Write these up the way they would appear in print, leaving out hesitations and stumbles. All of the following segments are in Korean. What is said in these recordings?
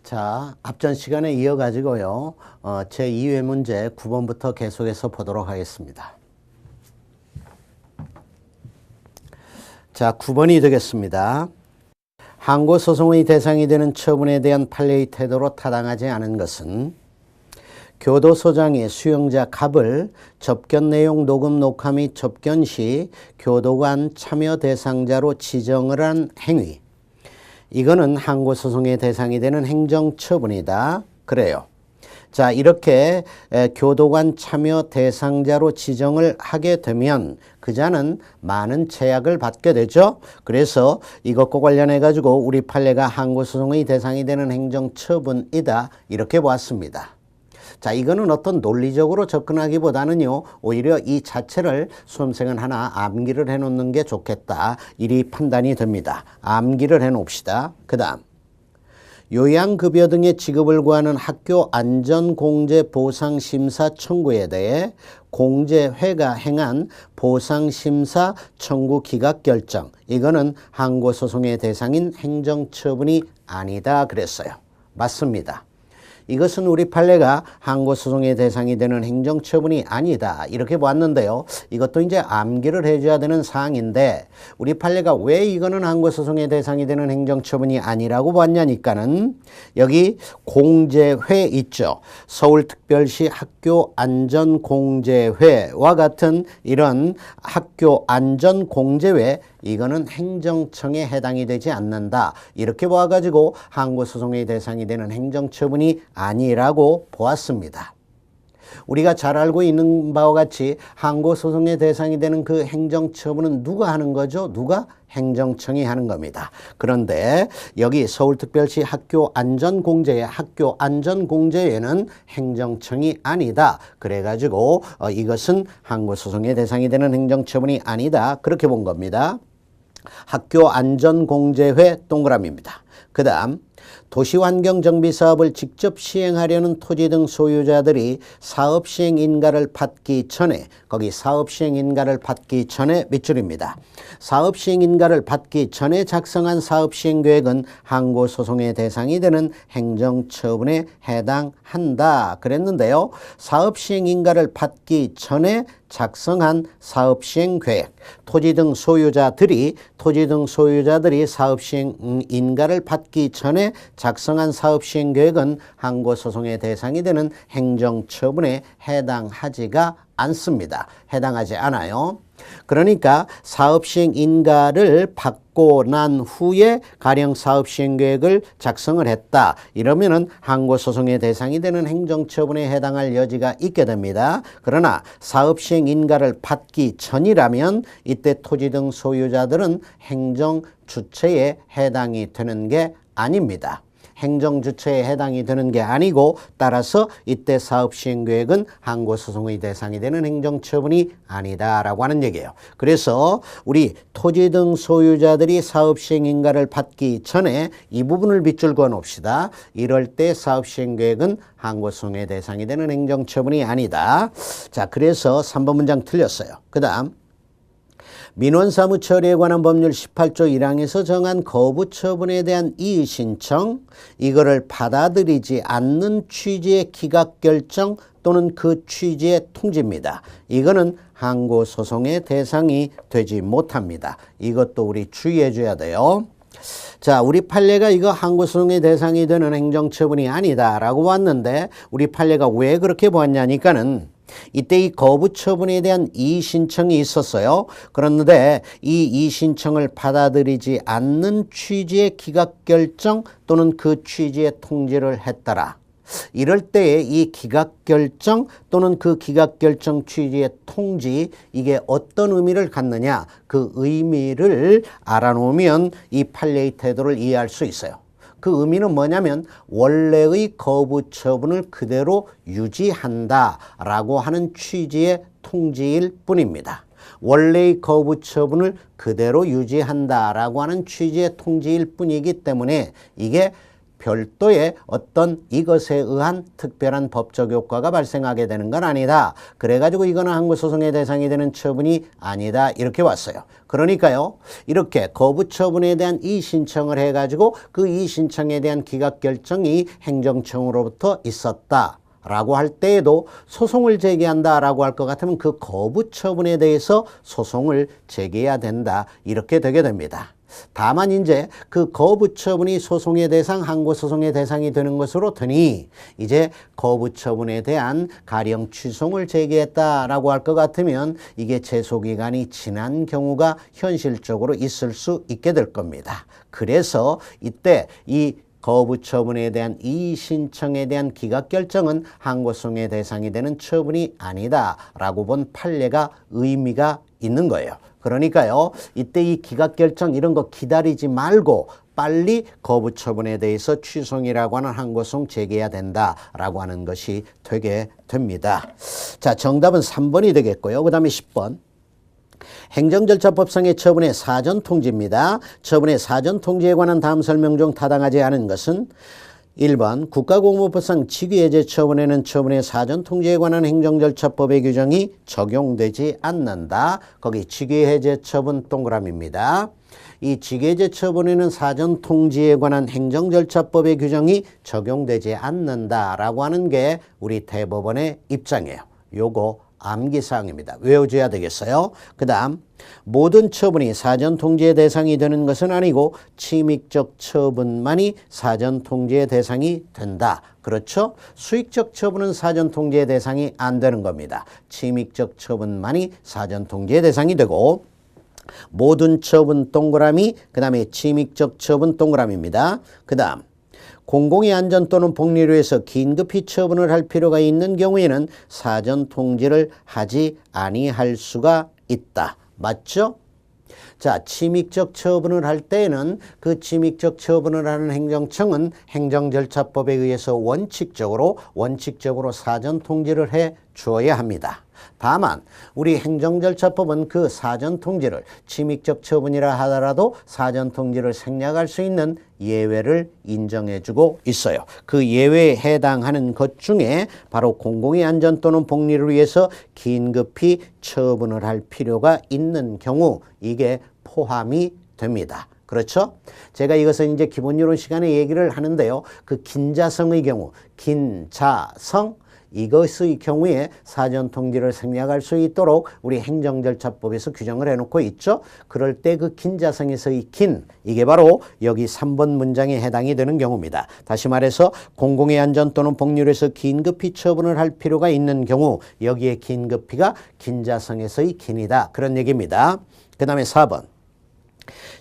자, 앞전 시간에 이어가지고요. 제2회 문제 9번부터 계속해서 보도록 하겠습니다. 자, 9번이 되겠습니다. 항고소송의 대상이 되는 처분에 대한 판례의 태도로 타당하지 않은 것은 교도소장이 수용자 갑을 접견 내용 녹음 녹화 및 접견 시 교도관 참여 대상자로 지정을 한 행위. 이거는 항고소송의 대상이 되는 행정처분이다. 그래요. 자, 이렇게 교도관 참여 대상자로 지정을 하게 되면 그 자는 많은 제약을 받게 되죠. 그래서 이것과 관련해 가지고 우리 판례가 항고소송의 대상이 되는 행정처분이다. 이렇게 보았습니다. 자, 이거는 어떤 논리적으로 접근하기보다는요, 오히려 이 자체를 수험생은 하나 암기를 해놓는 게 좋겠다. 이리 판단이 됩니다. 암기를 해놓읍시다. 그 다음, 요양급여 등의 지급을 구하는 학교 안전공제보상심사 청구에 대해 공제회가 행한 보상심사 청구 기각결정. 이거는 항고소송의 대상인 행정처분이 아니다 그랬어요. 맞습니다. 이것은 우리 판례가 항고소송의 대상이 되는 행정처분이 아니다. 이렇게 보았는데요. 이것도 이제 암기를 해줘야 되는 사항인데 우리 판례가 왜 이거는 항고소송의 대상이 되는 행정처분이 아니라고 보았냐니까는 여기 공제회 있죠. 서울특별시 학교안전공제회와 같은 이런 학교안전공제회 이거는 행정청에 해당이 되지 않는다. 이렇게 보아가지고 항고소송의 대상이 되는 행정처분이 아니라고 보았습니다. 우리가 잘 알고 있는 바와 같이 항고소송의 대상이 되는 그 행정처분은 누가 하는 거죠? 누가? 행정청이 하는 겁니다. 그런데 여기 서울특별시 학교안전공제회, 학교안전공제회는 행정청이 아니다. 그래가지고 이것은 항고소송의 대상이 되는 행정처분이 아니다. 그렇게 본 겁니다. 학교안전공제회 동그라미입니다. 그 다음 도시환경정비사업을 직접 시행하려는 토지 등 소유자들이 사업시행인가를 받기 전에 거기 사업시행인가를 받기 전에 밑줄입니다. 사업시행인가를 받기 전에 작성한 사업시행계획은 항고소송의 대상이 되는 행정처분에 해당한다 그랬는데요. 사업시행인가를 받기 전에 작성한 사업시행계획, 토지 등 소유자들이 사업시행인가를 받기 전에 작성한 사업시행계획은 항고소송의 대상이 되는 행정처분에 해당하지가 않습니다. 해당하지 않아요. 그러니까 사업시행인가를 받고 난 후에 가령 사업시행계획을 작성을 했다. 이러면은 항고소송의 대상이 되는 행정처분에 해당할 여지가 있게 됩니다. 그러나 사업시행인가를 받기 전이라면 이때 토지 등 소유자들은 행정주체에 해당이 되는 게 아닙니다. 행정주체에 해당이 되는 게 아니고 따라서 이때 사업시행계획은 항고소송의 대상이 되는 행정처분이 아니다라고 하는 얘기예요. 그래서 우리 토지 등 소유자들이 사업시행인가를 받기 전에 이 부분을 밑줄 그어 놓읍시다. 이럴 때 사업시행계획은 항고소송의 대상이 되는 행정처분이 아니다. 자, 그래서 3번 문장 틀렸어요. 그 다음 민원사무 처리에 관한 법률 18조 1항에서 정한 거부처분에 대한 이의신청, 이거를 받아들이지 않는 취지의 기각결정 또는 그 취지의 통지입니다. 이거는 항고소송의 대상이 되지 못합니다. 이것도 우리 주의해 줘야 돼요. 자, 우리 판례가 이거 항고소송의 대상이 되는 행정처분이 아니다라고 봤는데 우리 판례가 왜 그렇게 보았냐니까는 이때 이 거부처분에 대한 이의신청이 있었어요. 그런데 이 이의신청을 받아들이지 않는 취지의 기각결정 또는 그 취지의 통지를 했더라. 이럴 때에 이 기각결정 또는 그 기각결정 취지의 통지 이게 어떤 의미를 갖느냐 그 의미를 알아놓으면 이 판례의 태도를 이해할 수 있어요. 그 의미는 뭐냐면 원래의 거부 처분을 그대로 유지한다라고 하는 취지의 통지일 뿐입니다. 원래의 거부 처분을 그대로 유지한다라고 하는 취지의 통지일 뿐이기 때문에 이게 별도의 어떤 이것에 의한 특별한 법적 효과가 발생하게 되는 건 아니다. 그래가지고 이거는 항고소송의 대상이 되는 처분이 아니다. 이렇게 왔어요. 그러니까요, 이렇게 거부처분에 대한 이의신청을 해가지고 그 이의신청에 대한 기각결정이 행정청으로부터 있었다 라고 할 때에도 소송을 제기한다 라고 할 것 같으면 그 거부처분에 대해서 소송을 제기해야 된다. 이렇게 되게 됩니다. 다만 이제 그 거부처분이 소송의 대상, 항고소송의 대상이 되는 것으로 드니 이제 거부처분에 대한 가령 취소를 제기했다라고 할 것 같으면 이게 제소기간이 지난 경우가 현실적으로 있을 수 있게 될 겁니다. 그래서 이때 이 거부처분에 대한 이의신청에 대한 기각결정은 항고소송의 대상이 되는 처분이 아니다라고 본 판례가 의미가 있는 거예요. 그러니까요, 이때 이 기각결정 이런 거 기다리지 말고 빨리 거부처분에 대해서 취소이라고 하는 항고소송 제기해야 된다라고 하는 것이 되게 됩니다. 자, 정답은 3번이 되겠고요. 그 다음에 10번. 행정절차법상의 처분의 사전통지입니다. 처분의 사전통지에 관한 다음 설명 중 타당하지 않은 것은 1번 국가공무법상 직위해제 처분에는 처분의 사전통지에 관한 행정절차법의 규정이 적용되지 않는다. 거기 직위해제 처분 동그라미입니다. 이 직위해제 처분에는 사전통지에 관한 행정절차법의 규정이 적용되지 않는다라고 하는 게 우리 대법원의 입장이에요. 요거 암기사항입니다. 외워줘야 되겠어요. 그 다음 모든 처분이 사전통지의 대상이 되는 것은 아니고 침익적 처분만이 사전통지의 대상이 된다. 그렇죠? 수익적 처분은 사전통지의 대상이 안 되는 겁니다. 침익적 처분만이 사전통지의 대상이 되고 모든 처분 동그라미, 그 다음에 침익적 처분 동그라미입니다. 그 다음 공공의 안전 또는 복리를 위해서 긴급히 처분을 할 필요가 있는 경우에는 사전 통지를 하지 아니할 수가 있다. 맞죠? 자, 침익적 처분을 할 때에는 그 침익적 처분을 하는 행정청은 행정절차법에 의해서 원칙적으로 사전 통지를 해 주어야 합니다. 다만 우리 행정절차법은 그 사전 통지를 침익적 처분이라 하더라도 사전 통지를 생략할 수 있는 예외를 인정해주고 있어요. 그 예외에 해당하는 것 중에 바로 공공의 안전 또는 복리를 위해서 긴급히 처분을 할 필요가 있는 경우 이게 포함이 됩니다. 그렇죠? 제가 이것은 이제 기본이론 시간에 얘기를 하는데요. 그 긴자성의 경우, 긴자성 이것의 경우에 사전통지를 생략할 수 있도록 우리 행정절차법에서 규정을 해놓고 있죠. 그럴 때 그 긴자성에서의 긴, 이게 바로 여기 3번 문장에 해당이 되는 경우입니다. 다시 말해서 공공의 안전 또는 복리를 위해서 긴급히 처분을 할 필요가 있는 경우 여기에 긴급히가 긴자성에서의 긴이다. 그런 얘기입니다. 그 다음에 4번.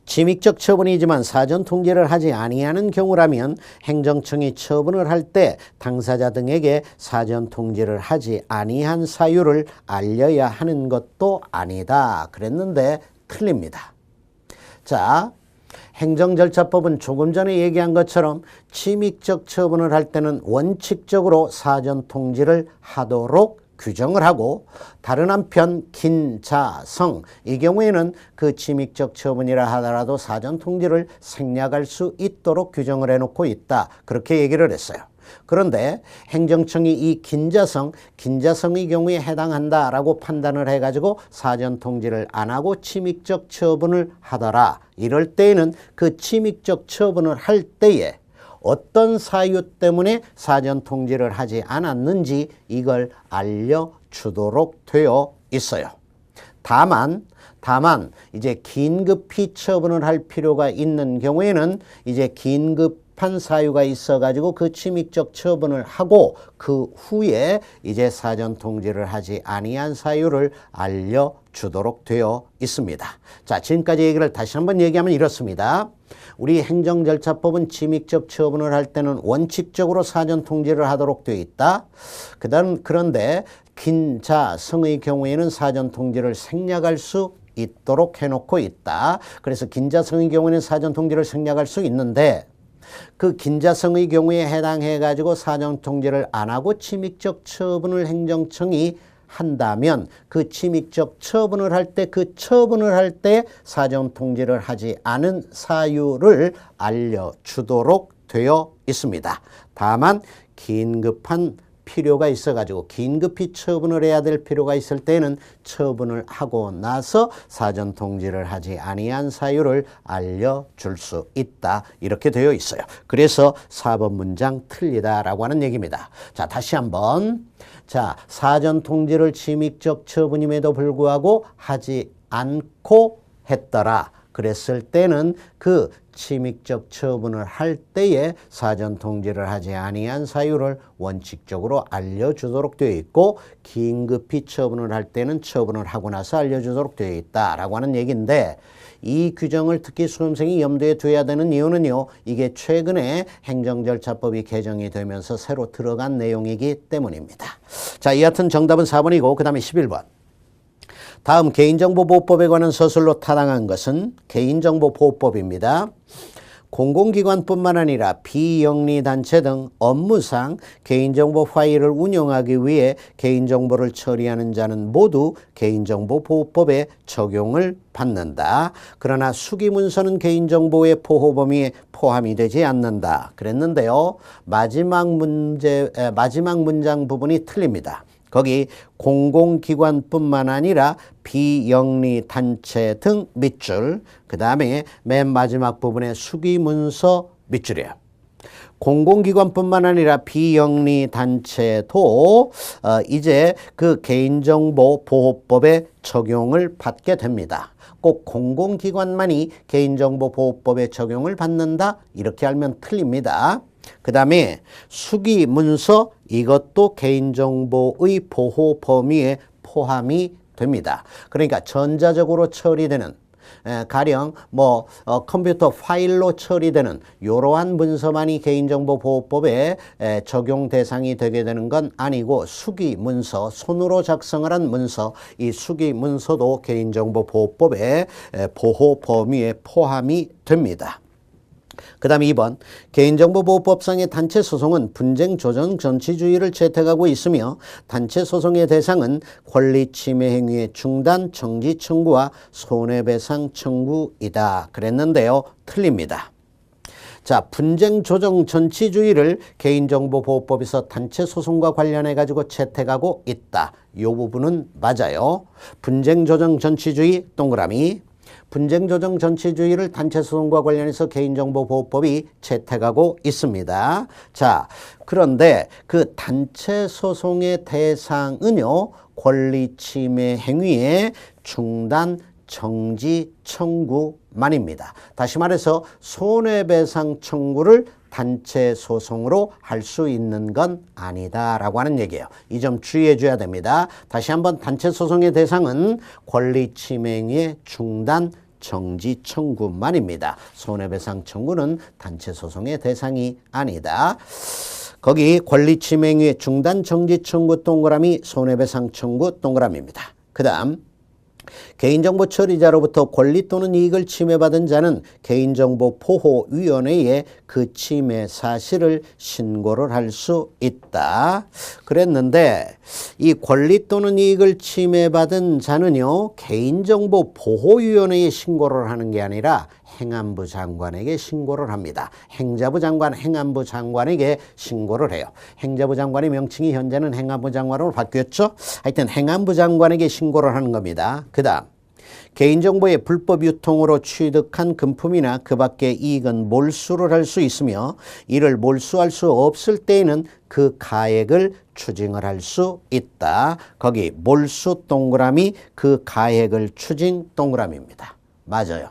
침익적 처분이지만 사전 통지를 하지 아니하는 경우라면 행정청이 처분을 할 때 당사자 등에게 사전 통지를 하지 아니한 사유를 알려야 하는 것도 아니다. 그랬는데 틀립니다. 자, 행정절차법은 조금 전에 얘기한 것처럼 침익적 처분을 할 때는 원칙적으로 사전 통지를 하도록 규정을 하고 다른 한편 긴자성 이 경우에는 그 침익적 처분이라 하더라도 사전 통지를 생략할 수 있도록 규정을 해놓고 있다. 그렇게 얘기를 했어요. 그런데 행정청이 이 긴자성의 경우에 해당한다라고 판단을 해가지고 사전 통지를 안 하고 침익적 처분을 하더라. 이럴 때에는 그 침익적 처분을 할 때에 어떤 사유 때문에 사전 통지를 하지 않았는지 이걸 알려주도록 되어 있어요. 다만 이제 긴급히 처분을 할 필요가 있는 경우에는 이제 긴급한 사유가 있어가지고 그 침익적 처분을 하고 그 후에 이제 사전 통지를 하지 아니한 사유를 알려주도록 되어 있습니다. 자, 지금까지 얘기를 다시 한번 얘기하면 이렇습니다. 우리 행정절차법은 침익적 처분을 할 때는 원칙적으로 사전 통지를 하도록 되어 있다. 그런데 긴자성의 경우에는 사전 통지를 생략할 수 있도록 해놓고 있다. 그래서 긴자성의 경우에는 사전 통지를 생략할 수 있는데 그 긴자성의 경우에 해당해 가지고 사전 통지를 안 하고 침익적 처분을 행정청이 한다면 그 침익적 처분을 할 때 사전 통지를 하지 않은 사유를 알려주도록 되어 있습니다. 다만 긴급한 필요가 있어가지고 긴급히 처분을 해야 될 필요가 있을 때는 처분을 하고 나서 사전 통지를 하지 아니한 사유를 알려줄 수 있다. 이렇게 되어 있어요. 그래서 4번 문장 틀리다라고 하는 얘기입니다. 자, 다시 한번. 자, 사전 통지를 침입적 처분임에도 불구하고 하지 않고 했더라. 그랬을 때는 그 침입적 처분을 할 때에 사전 통지를 하지 아니한 사유를 원칙적으로 알려주도록 되어 있고 긴급히 처분을 할 때는 처분을 하고 나서 알려주도록 되어 있다라고 하는 얘기인데 이 규정을 특히 수험생이 염두에 둬야 되는 이유는요. 이게 최근에 행정절차법이 개정이 되면서 새로 들어간 내용이기 때문입니다. 자, 여하튼 정답은 4번이고 그 다음에 11번. 다음 개인정보보호법에 관한 서술로 타당한 것은 개인정보보호법입니다. 공공기관뿐만 아니라 비영리단체 등 업무상 개인정보 파일을 운영하기 위해 개인정보를 처리하는 자는 모두 개인정보보호법에 적용을 받는다. 그러나 수기문서는 개인정보의 보호 범위에 포함이 되지 않는다. 그랬는데요. 마지막 문장 부분이 틀립니다. 거기 공공기관뿐만 아니라 비영리단체 등 밑줄, 그 다음에 맨 마지막 부분에 수기문서 밑줄이에요. 공공기관뿐만 아니라 비영리단체도 이제 그 개인정보보호법에 적용을 받게 됩니다. 꼭 공공기관만이 개인정보보호법에 적용을 받는다 이렇게 알면 틀립니다. 그 다음에 수기문서 이것도 개인정보의 보호 범위에 포함이 됩니다. 그러니까 전자적으로 처리되는 가령 컴퓨터 파일로 처리되는 이러한 문서만이 개인정보보호법에 적용 대상이 되게 되는 건 아니고 수기문서, 손으로 작성을 한 문서, 이 수기문서도 개인정보보호법의 보호 범위에 포함이 됩니다. 그 다음에 2번 개인정보보호법상의 단체소송은 분쟁조정 정치주의를 채택하고 있으며 단체소송의 대상은 권리침해 행위의 중단, 정지 청구와 손해배상 청구이다. 그랬는데요. 틀립니다. 자, 분쟁조정 정치주의를 개인정보보호법에서 단체소송과 관련해 가지고 채택하고 있다. 이 부분은 맞아요. 분쟁조정 정치주의 동그라미. 분쟁조정 정치주의를 단체소송과 관련해서 개인정보보호법이 채택하고 있습니다. 자, 그런데 그 단체소송의 대상은요, 권리침해 행위의 중단, 정지 청구만입니다. 다시 말해서 손해배상 청구를 단체 소송으로 할 수 있는 건 아니다라고 하는 얘기예요. 이 점 주의해 줘야 됩니다. 다시 한번 단체 소송의 대상은 권리 침해 행위의 중단, 정지 청구만입니다. 손해배상 청구는 단체 소송의 대상이 아니다. 거기 권리 침해 행위의 중단, 정지 청구 동그라미, 손해배상 청구 동그라미입니다. 그 다음 개인정보 처리자로부터 권리 또는 이익을 침해받은 자는 개인정보보호위원회에 그 침해 사실을 신고를 할 수 있다. 그랬는데 이 권리 또는 이익을 침해받은 자는요, 개인정보보호위원회에 신고를 하는 게 아니라 행안부 장관에게 신고를 합니다. 행자부 장관, 행안부 장관에게 신고를 해요. 행자부 장관의 명칭이 현재는 행안부 장관으로 바뀌었죠. 하여튼 행안부 장관에게 신고를 하는 겁니다. 그 다음 개인정보의 불법 유통으로 취득한 금품이나 그 밖의 이익은 몰수를 할 수 있으며 이를 몰수할 수 없을 때에는 그 가액을 추징을 할 수 있다. 거기 몰수 동그라미, 그 가액을 추징 동그라미입니다. 맞아요.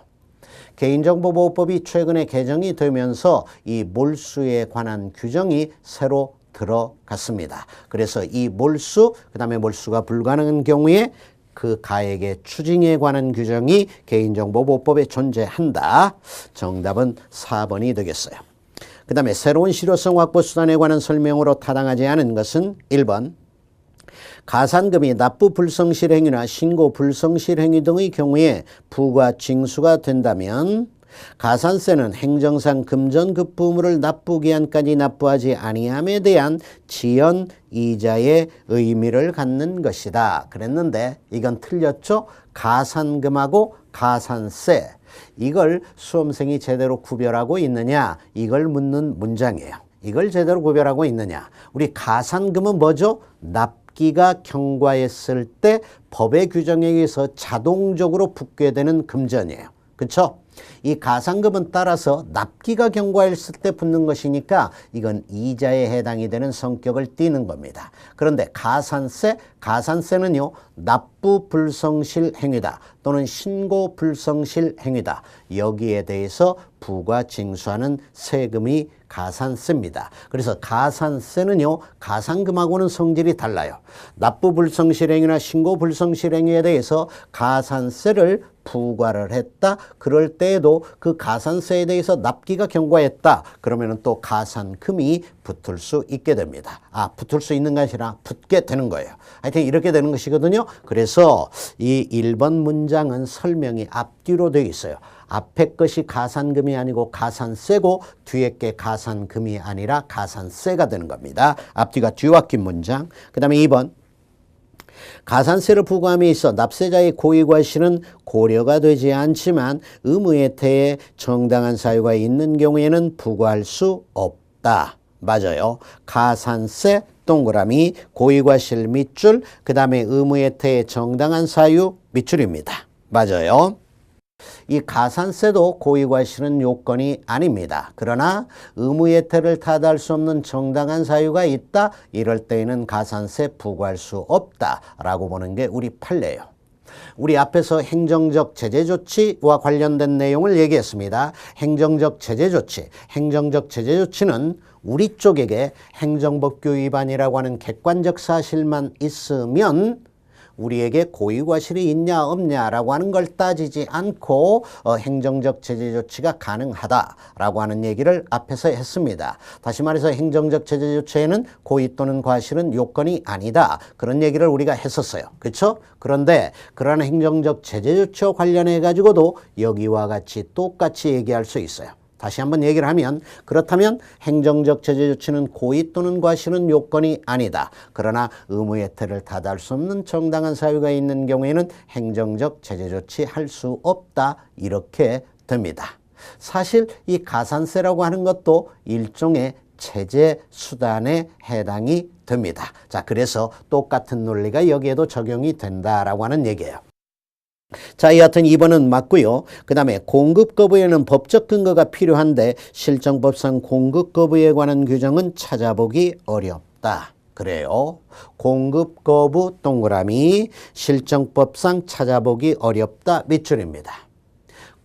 개인정보보호법이 최근에 개정이 되면서 이 몰수에 관한 규정이 새로 들어갔습니다. 그래서 이 몰수, 그 다음에 몰수가 불가능한 경우에 그 가액의 추징에 관한 규정이 개인정보보호법에 존재한다. 정답은 4번이 되겠어요. 그 다음에 새로운 실효성 확보 수단에 관한 설명으로 타당하지 않은 것은 1번 가산금이 납부 불성실 행위나 신고 불성실 행위 등의 경우에 부과 징수가 된다면 가산세는 행정상 금전급부 의무를 납부기한까지 납부하지 아니함에 대한 지연 이자의 의미를 갖는 것이다. 그랬는데 이건 틀렸죠. 가산금하고 가산세 이걸 수험생이 제대로 구별하고 있느냐 이걸 묻는 문장이에요. 이걸 제대로 구별하고 있느냐. 우리 가산금은 뭐죠? 납기가 경과했을 때 법의 규정에 의해서 자동적으로 붙게 되는 금전이에요. 그렇죠? 이 가산금은 따라서 납기가 경과했을 때 붙는 것이니까 이건 이자에 해당이 되는 성격을 띠는 겁니다. 그런데 가산세는요 납부 불성실 행위다 또는 신고 불성실 행위다. 여기에 대해서 부과 징수하는 세금이 가산세입니다. 그래서 가산세는요 가산금하고는 성질이 달라요. 납부 불성실 행위나 신고 불성실 행위에 대해서 가산세를 부과를 했다. 그럴 때에도 그 가산세에 대해서 납기가 경과했다. 그러면은 또 가산금이 붙을 수 있게 됩니다. 붙을 수 있는 것이 아니라 붙게 되는 거예요. 하여튼 이렇게 되는 것이거든요. 그래서 이 1번 문장은 설명이 앞뒤로 되어 있어요. 앞에 것이 가산금이 아니고 가산세고 뒤에 게 가산금이 아니라 가산세가 되는 겁니다. 앞뒤가 뒤바뀐 문장. 그 다음에 2번. 가산세를 부과함에 있어 납세자의 고의과실은 고려가 되지 않지만 의무혜택에 정당한 사유가 있는 경우에는 부과할 수 없다. 맞아요. 가산세 동그라미 고의과실 밑줄 그 다음에 의무혜택에 정당한 사유 밑줄입니다. 맞아요. 이 가산세도 고의과실은 요건이 아닙니다. 그러나 의무예태를 타다할 수 없는 정당한 사유가 있다. 이럴 때에는 가산세 부과할 수 없다라고 보는 게 우리 판례예요. 우리 앞에서 행정적 제재조치와 관련된 내용을 얘기했습니다. 행정적 제재조치. 행정적 제재조치는 우리 쪽에게 행정법규 위반이라고 하는 객관적 사실만 있으면 우리에게 고의과실이 있냐 없냐라고 하는 걸 따지지 않고 행정적 제재 조치가 가능하다라고 하는 얘기를 앞에서 했습니다. 다시 말해서 행정적 제재 조치에는 고의 또는 과실은 요건이 아니다. 그런 얘기를 우리가 했었어요. 그렇죠? 그런데 그러한 행정적 제재 조치와 관련해 가지고도 여기와 같이 똑같이 얘기할 수 있어요. 다시 한번 얘기를 하면 그렇다면 행정적 제재 조치는 고의 또는 과실은 요건이 아니다. 그러나 의무예태를 타다할 수 없는 정당한 사유가 있는 경우에는 행정적 제재 조치 할 수 없다. 이렇게 됩니다. 사실 이 가산세라고 하는 것도 일종의 제재 수단에 해당이 됩니다. 자, 그래서 똑같은 논리가 여기에도 적용이 된다라고 하는 얘기예요. 자, 여하튼 2번은 맞고요. 그 다음에 공급 거부에는 법적 근거가 필요한데 실정법상 공급 거부에 관한 규정은 찾아보기 어렵다. 그래요. 공급 거부 동그라미 실정법상 찾아보기 어렵다 밑줄입니다.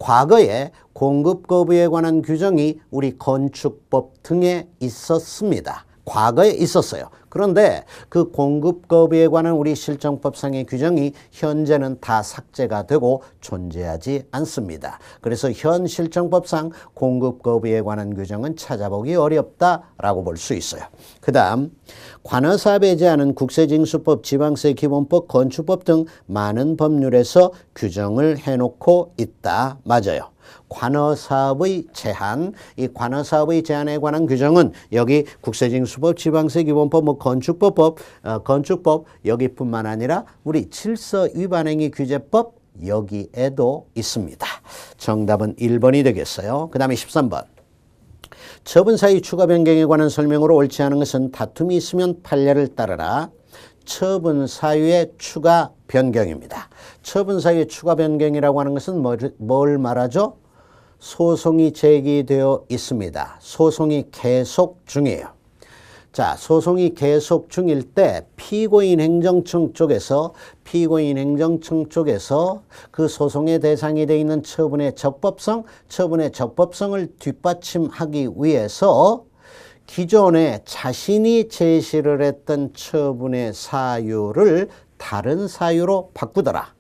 과거에 공급 거부에 관한 규정이 우리 건축법 등에 있었습니다. 과거에 있었어요. 그런데 그 공급 거부에 관한 우리 실정법상의 규정이 현재는 다 삭제가 되고 존재하지 않습니다. 그래서 현 실정법상 공급 거부에 관한 규정은 찾아보기 어렵다라고 볼 수 있어요. 그 다음 관어사업에 제한은 국세징수법, 지방세 기본법, 건축법 등 많은 법률에서 규정을 해놓고 있다. 맞아요. 관어사업의 제한, 이 관어사업의 제한에 관한 규정은 여기 국세징수법, 지방세 기본법, 건축법 여기뿐만 아니라 우리 질서 위반행위 규제법 여기에도 있습니다. 정답은 1번이 되겠어요. 그 다음에 13번. 처분 사유 추가 변경에 관한 설명으로 옳지 않은 것은 다툼이 있으면 판례를 따르라. 처분 사유의 추가 변경입니다. 처분 사유의 추가 변경이라고 하는 것은 뭘 말하죠? 소송이 제기되어 있습니다. 소송이 계속 중이에요. 자, 소송이 계속 중일 때 피고인 행정청 쪽에서 그 소송의 대상이 되어 있는 처분의 적법성을 뒷받침하기 위해서 기존에 자신이 제시를 했던 처분의 사유를 다른 사유로 바꾸더라.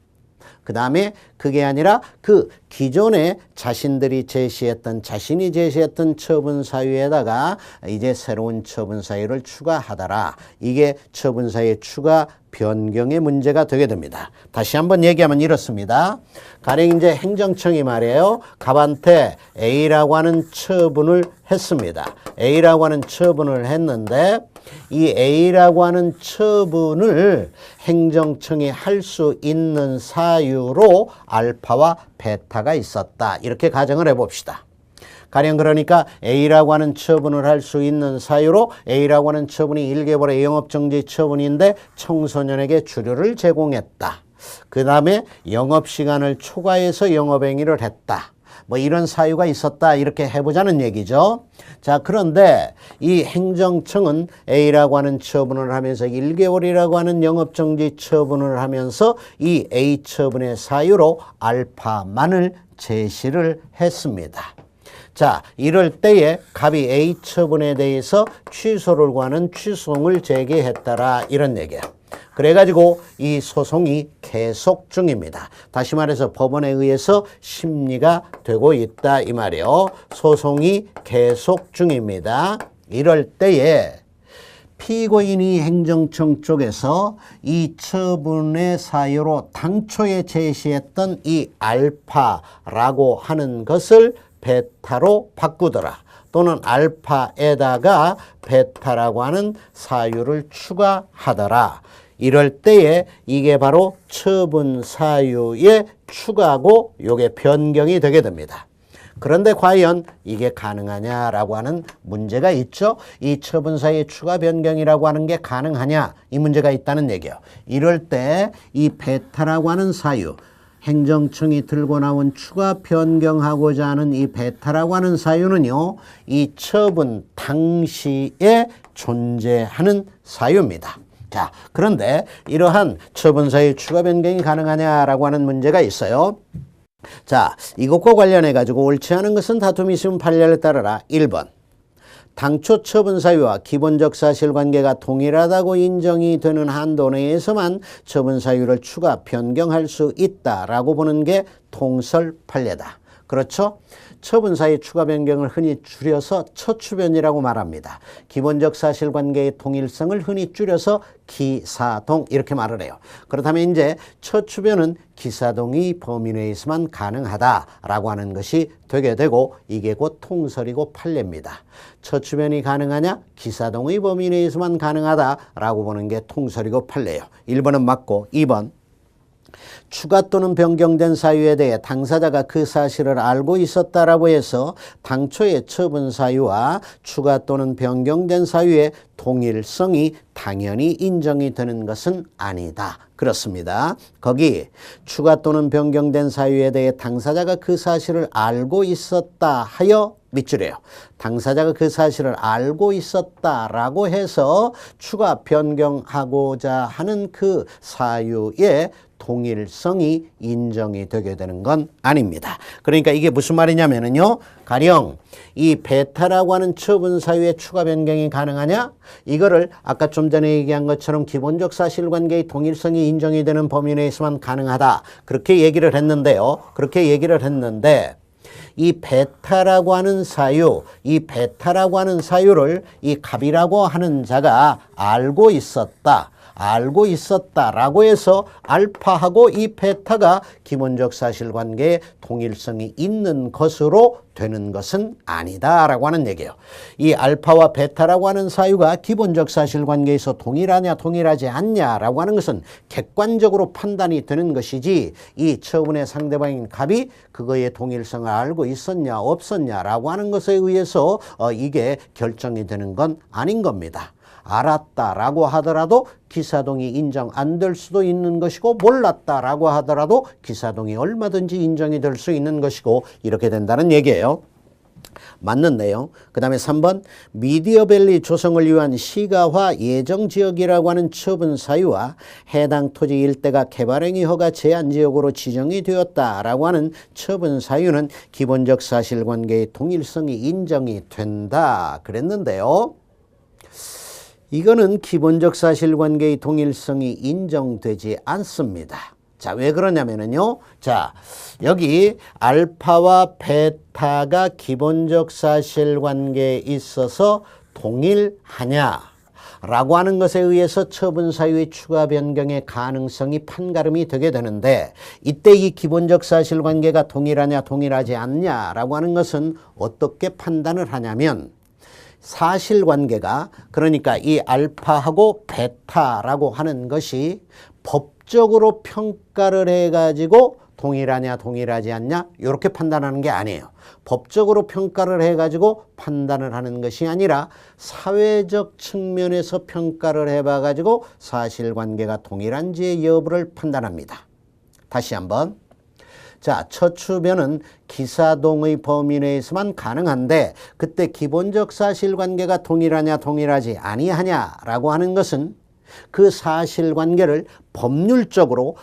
그 다음에 그게 아니라 그 기존에 자신이 제시했던 처분 사유에다가 이제 새로운 처분 사유를 추가하더라. 이게 처분 사유의 추가 변경의 문제가 되게 됩니다. 다시 한번 얘기하면 이렇습니다. 가령 이제 행정청이 말이에요. 갑한테 A라고 하는 처분을 했습니다. A라고 하는 처분을 했는데 이 A라고 하는 처분을 행정청이 할 수 있는 사유로 알파와 베타가 있었다. 이렇게 가정을 해봅시다. 가령 그러니까 A라고 하는 처분을 할 수 있는 사유로 A라고 하는 처분이 1개월의 영업정지 처분인데 청소년에게 주류를 제공했다. 그 다음에 영업시간을 초과해서 영업행위를 했다. 뭐 이런 사유가 있었다 이렇게 해보자는 얘기죠. 자, 그런데 이 행정청은 A라고 하는 처분을 하면서 1개월이라고 하는 영업정지 처분을 하면서 이 A 처분의 사유로 알파만을 제시를 했습니다. 자, 이럴 때에 갑이 A 처분에 대해서 취소를 구하는 취소송을 제기했더라 이런 얘기예요. 그래가지고 이 소송이 계속 중입니다. 다시 말해서 법원에 의해서 심리가 되고 있다 이 말이에요. 소송이 계속 중입니다. 이럴 때에 피고인이 행정청 쪽에서 이 처분의 사유로 당초에 제시했던 이 알파라고 하는 것을 베타로 바꾸더라. 또는 알파에다가 베타라고 하는 사유를 추가하더라. 이럴 때에 이게 바로 처분 사유의 추가고 이게 변경이 되게 됩니다. 그런데 과연 이게 가능하냐라고 하는 문제가 있죠. 이 처분 사유의 추가 변경이라고 하는 게 가능하냐 이 문제가 있다는 얘기예요. 이럴 때 이 베타라고 하는 사유 행정청이 들고 나온 추가 변경하고자 하는 이 베타라고 하는 사유는요. 이 처분 당시에 존재하는 사유입니다. 자, 그런데 이러한 처분 사유 추가 변경이 가능하냐라고 하는 문제가 있어요. 자, 이것과 관련해 가지고 옳지 않은 것은 다툼이 있으면 판례를 따르라. 1번. 당초 처분 사유와 기본적 사실관계가 동일하다고 인정이 되는 한도 내에서만 처분 사유를 추가 변경할 수 있다라고 보는 게 통설 판례다. 그렇죠? 처분 사유 추가 변경을 흔히 줄여서 처추변이라고 말합니다. 기본적 사실관계의 동일성을 흔히 줄여서 기사동 이렇게 말을 해요. 그렇다면 이제 처추변은 기사동이 범위 내에서만 가능하다라고 하는 것이 되게 되고 이게 곧 통설이고 판례입니다. 처추변이 가능하냐? 기사동의 범위 내에서만 가능하다라고 보는 게 통설이고 판례예요. 1번은 맞고 2번. 추가 또는 변경된 사유에 대해 당사자가 그 사실을 알고 있었다라고 해서 당초의 처분 사유와 추가 또는 변경된 사유의 동일성이 당연히 인정이 되는 것은 아니다. 그렇습니다. 거기 추가 또는 변경된 사유에 대해 당사자가 그 사실을 알고 있었다 하여 밑줄이에요. 당사자가 그 사실을 알고 있었다라고 해서 추가 변경하고자 하는 그 사유의 동일성이 인정이 되게 되는 건 아닙니다. 그러니까 이게 무슨 말이냐면요. 가령 이 베타라고 하는 처분 사유의 추가 변경이 가능하냐? 이거를 아까 좀 전에 얘기한 것처럼 기본적 사실관계의 동일성이 인정이 되는 범위 내에서만 가능하다. 그렇게 얘기를 했는데요. 그렇게 얘기를 했는데 이 베타라고 하는 사유, 이 베타라고 하는 사유를 이 갑이라고 하는 자가 알고 있었다라고 해서 알파하고 이 베타가 기본적 사실관계에 동일성이 있는 것으로 되는 것은 아니다라고 하는 얘기예요. 이 알파와 베타라고 하는 사유가 기본적 사실관계에서 동일하냐 동일하지 않냐라고 하는 것은 객관적으로 판단이 되는 것이지 이 처분의 상대방인 갑이 그거의 동일성을 알고 있었냐 없었냐라고 하는 것에 의해서 이게 결정이 되는 건 아닌 겁니다. 알았다라고 하더라도 기사동이 인정 안 될 수도 있는 것이고 몰랐다라고 하더라도 기사동이 얼마든지 인정이 될 수 있는 것이고 이렇게 된다는 얘기예요. 맞는 내용. 그 다음에 3번 미디어밸리 조성을 위한 시가화 예정지역이라고 하는 처분 사유와 해당 토지 일대가 개발행위 허가 제한지역으로 지정이 되었다라고 하는 처분 사유는 기본적 사실관계의 동일성이 인정이 된다 그랬는데요. 이거는 기본적 사실관계의 동일성이 인정되지 않습니다. 자, 왜 그러냐면요. 자, 여기 알파와 베타가 기본적 사실관계에 있어서 동일하냐 라고 하는 것에 의해서 처분 사유의 추가 변경의 가능성이 판가름이 되게 되는데 이때 이 기본적 사실관계가 동일하냐 동일하지 않냐라고 하는 것은 어떻게 판단을 하냐면 사실관계가 그러니까 이 알파하고 베타라고 하는 것이 법적으로 평가를 해가지고 동일하냐 동일하지 않냐 이렇게 판단하는 게 아니에요. 법적으로 평가를 해가지고 판단을 하는 것이 아니라 사회적 측면에서 평가를 해봐가지고 사실관계가 동일한지의 여부를 판단합니다. 다시 한번. 자, 처추변은 기사동의 범위 내에서만 가능한데 그때 기본적 사실관계가 동일하냐 동일하지 아니하냐라고 하는 것은 그 사실관계를 법률적으로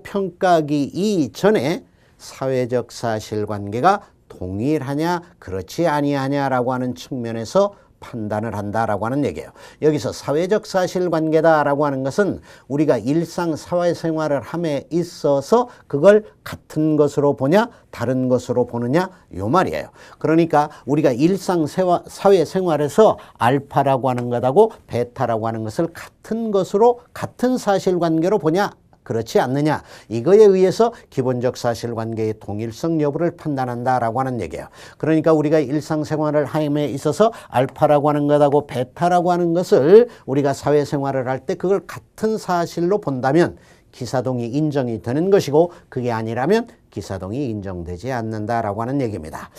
평가하기 이전에 사회적 사실관계가 동일하냐 그렇지 아니하냐라고 하는 측면에서 판단을 한다라고 하는 얘기예요. 여기서 사회적 사실관계다라고 하는 것은 우리가 일상 사회생활을 함에 있어서 그걸 같은 것으로 보냐 다른 것으로 보느냐 요 말이에요. 그러니까 우리가 일상 사회생활에서 알파라고 하는 것하고 베타라고 하는 것을 같은 것으로 같은 사실관계로 보냐 그렇지 않느냐 이거에 의해서 기본적 사실관계의 동일성 여부를 판단한다라고 하는 얘기예요. 그러니까 우리가 일상생활을 함에 있어서 알파라고 하는 것하고 베타라고 하는 것을 우리가 사회생활을 할 때 그걸 같은 사실로 본다면 기사동이 인정이 되는 것이고 그게 아니라면 기사동이 인정되지 않는다라고 하는 얘기입니다.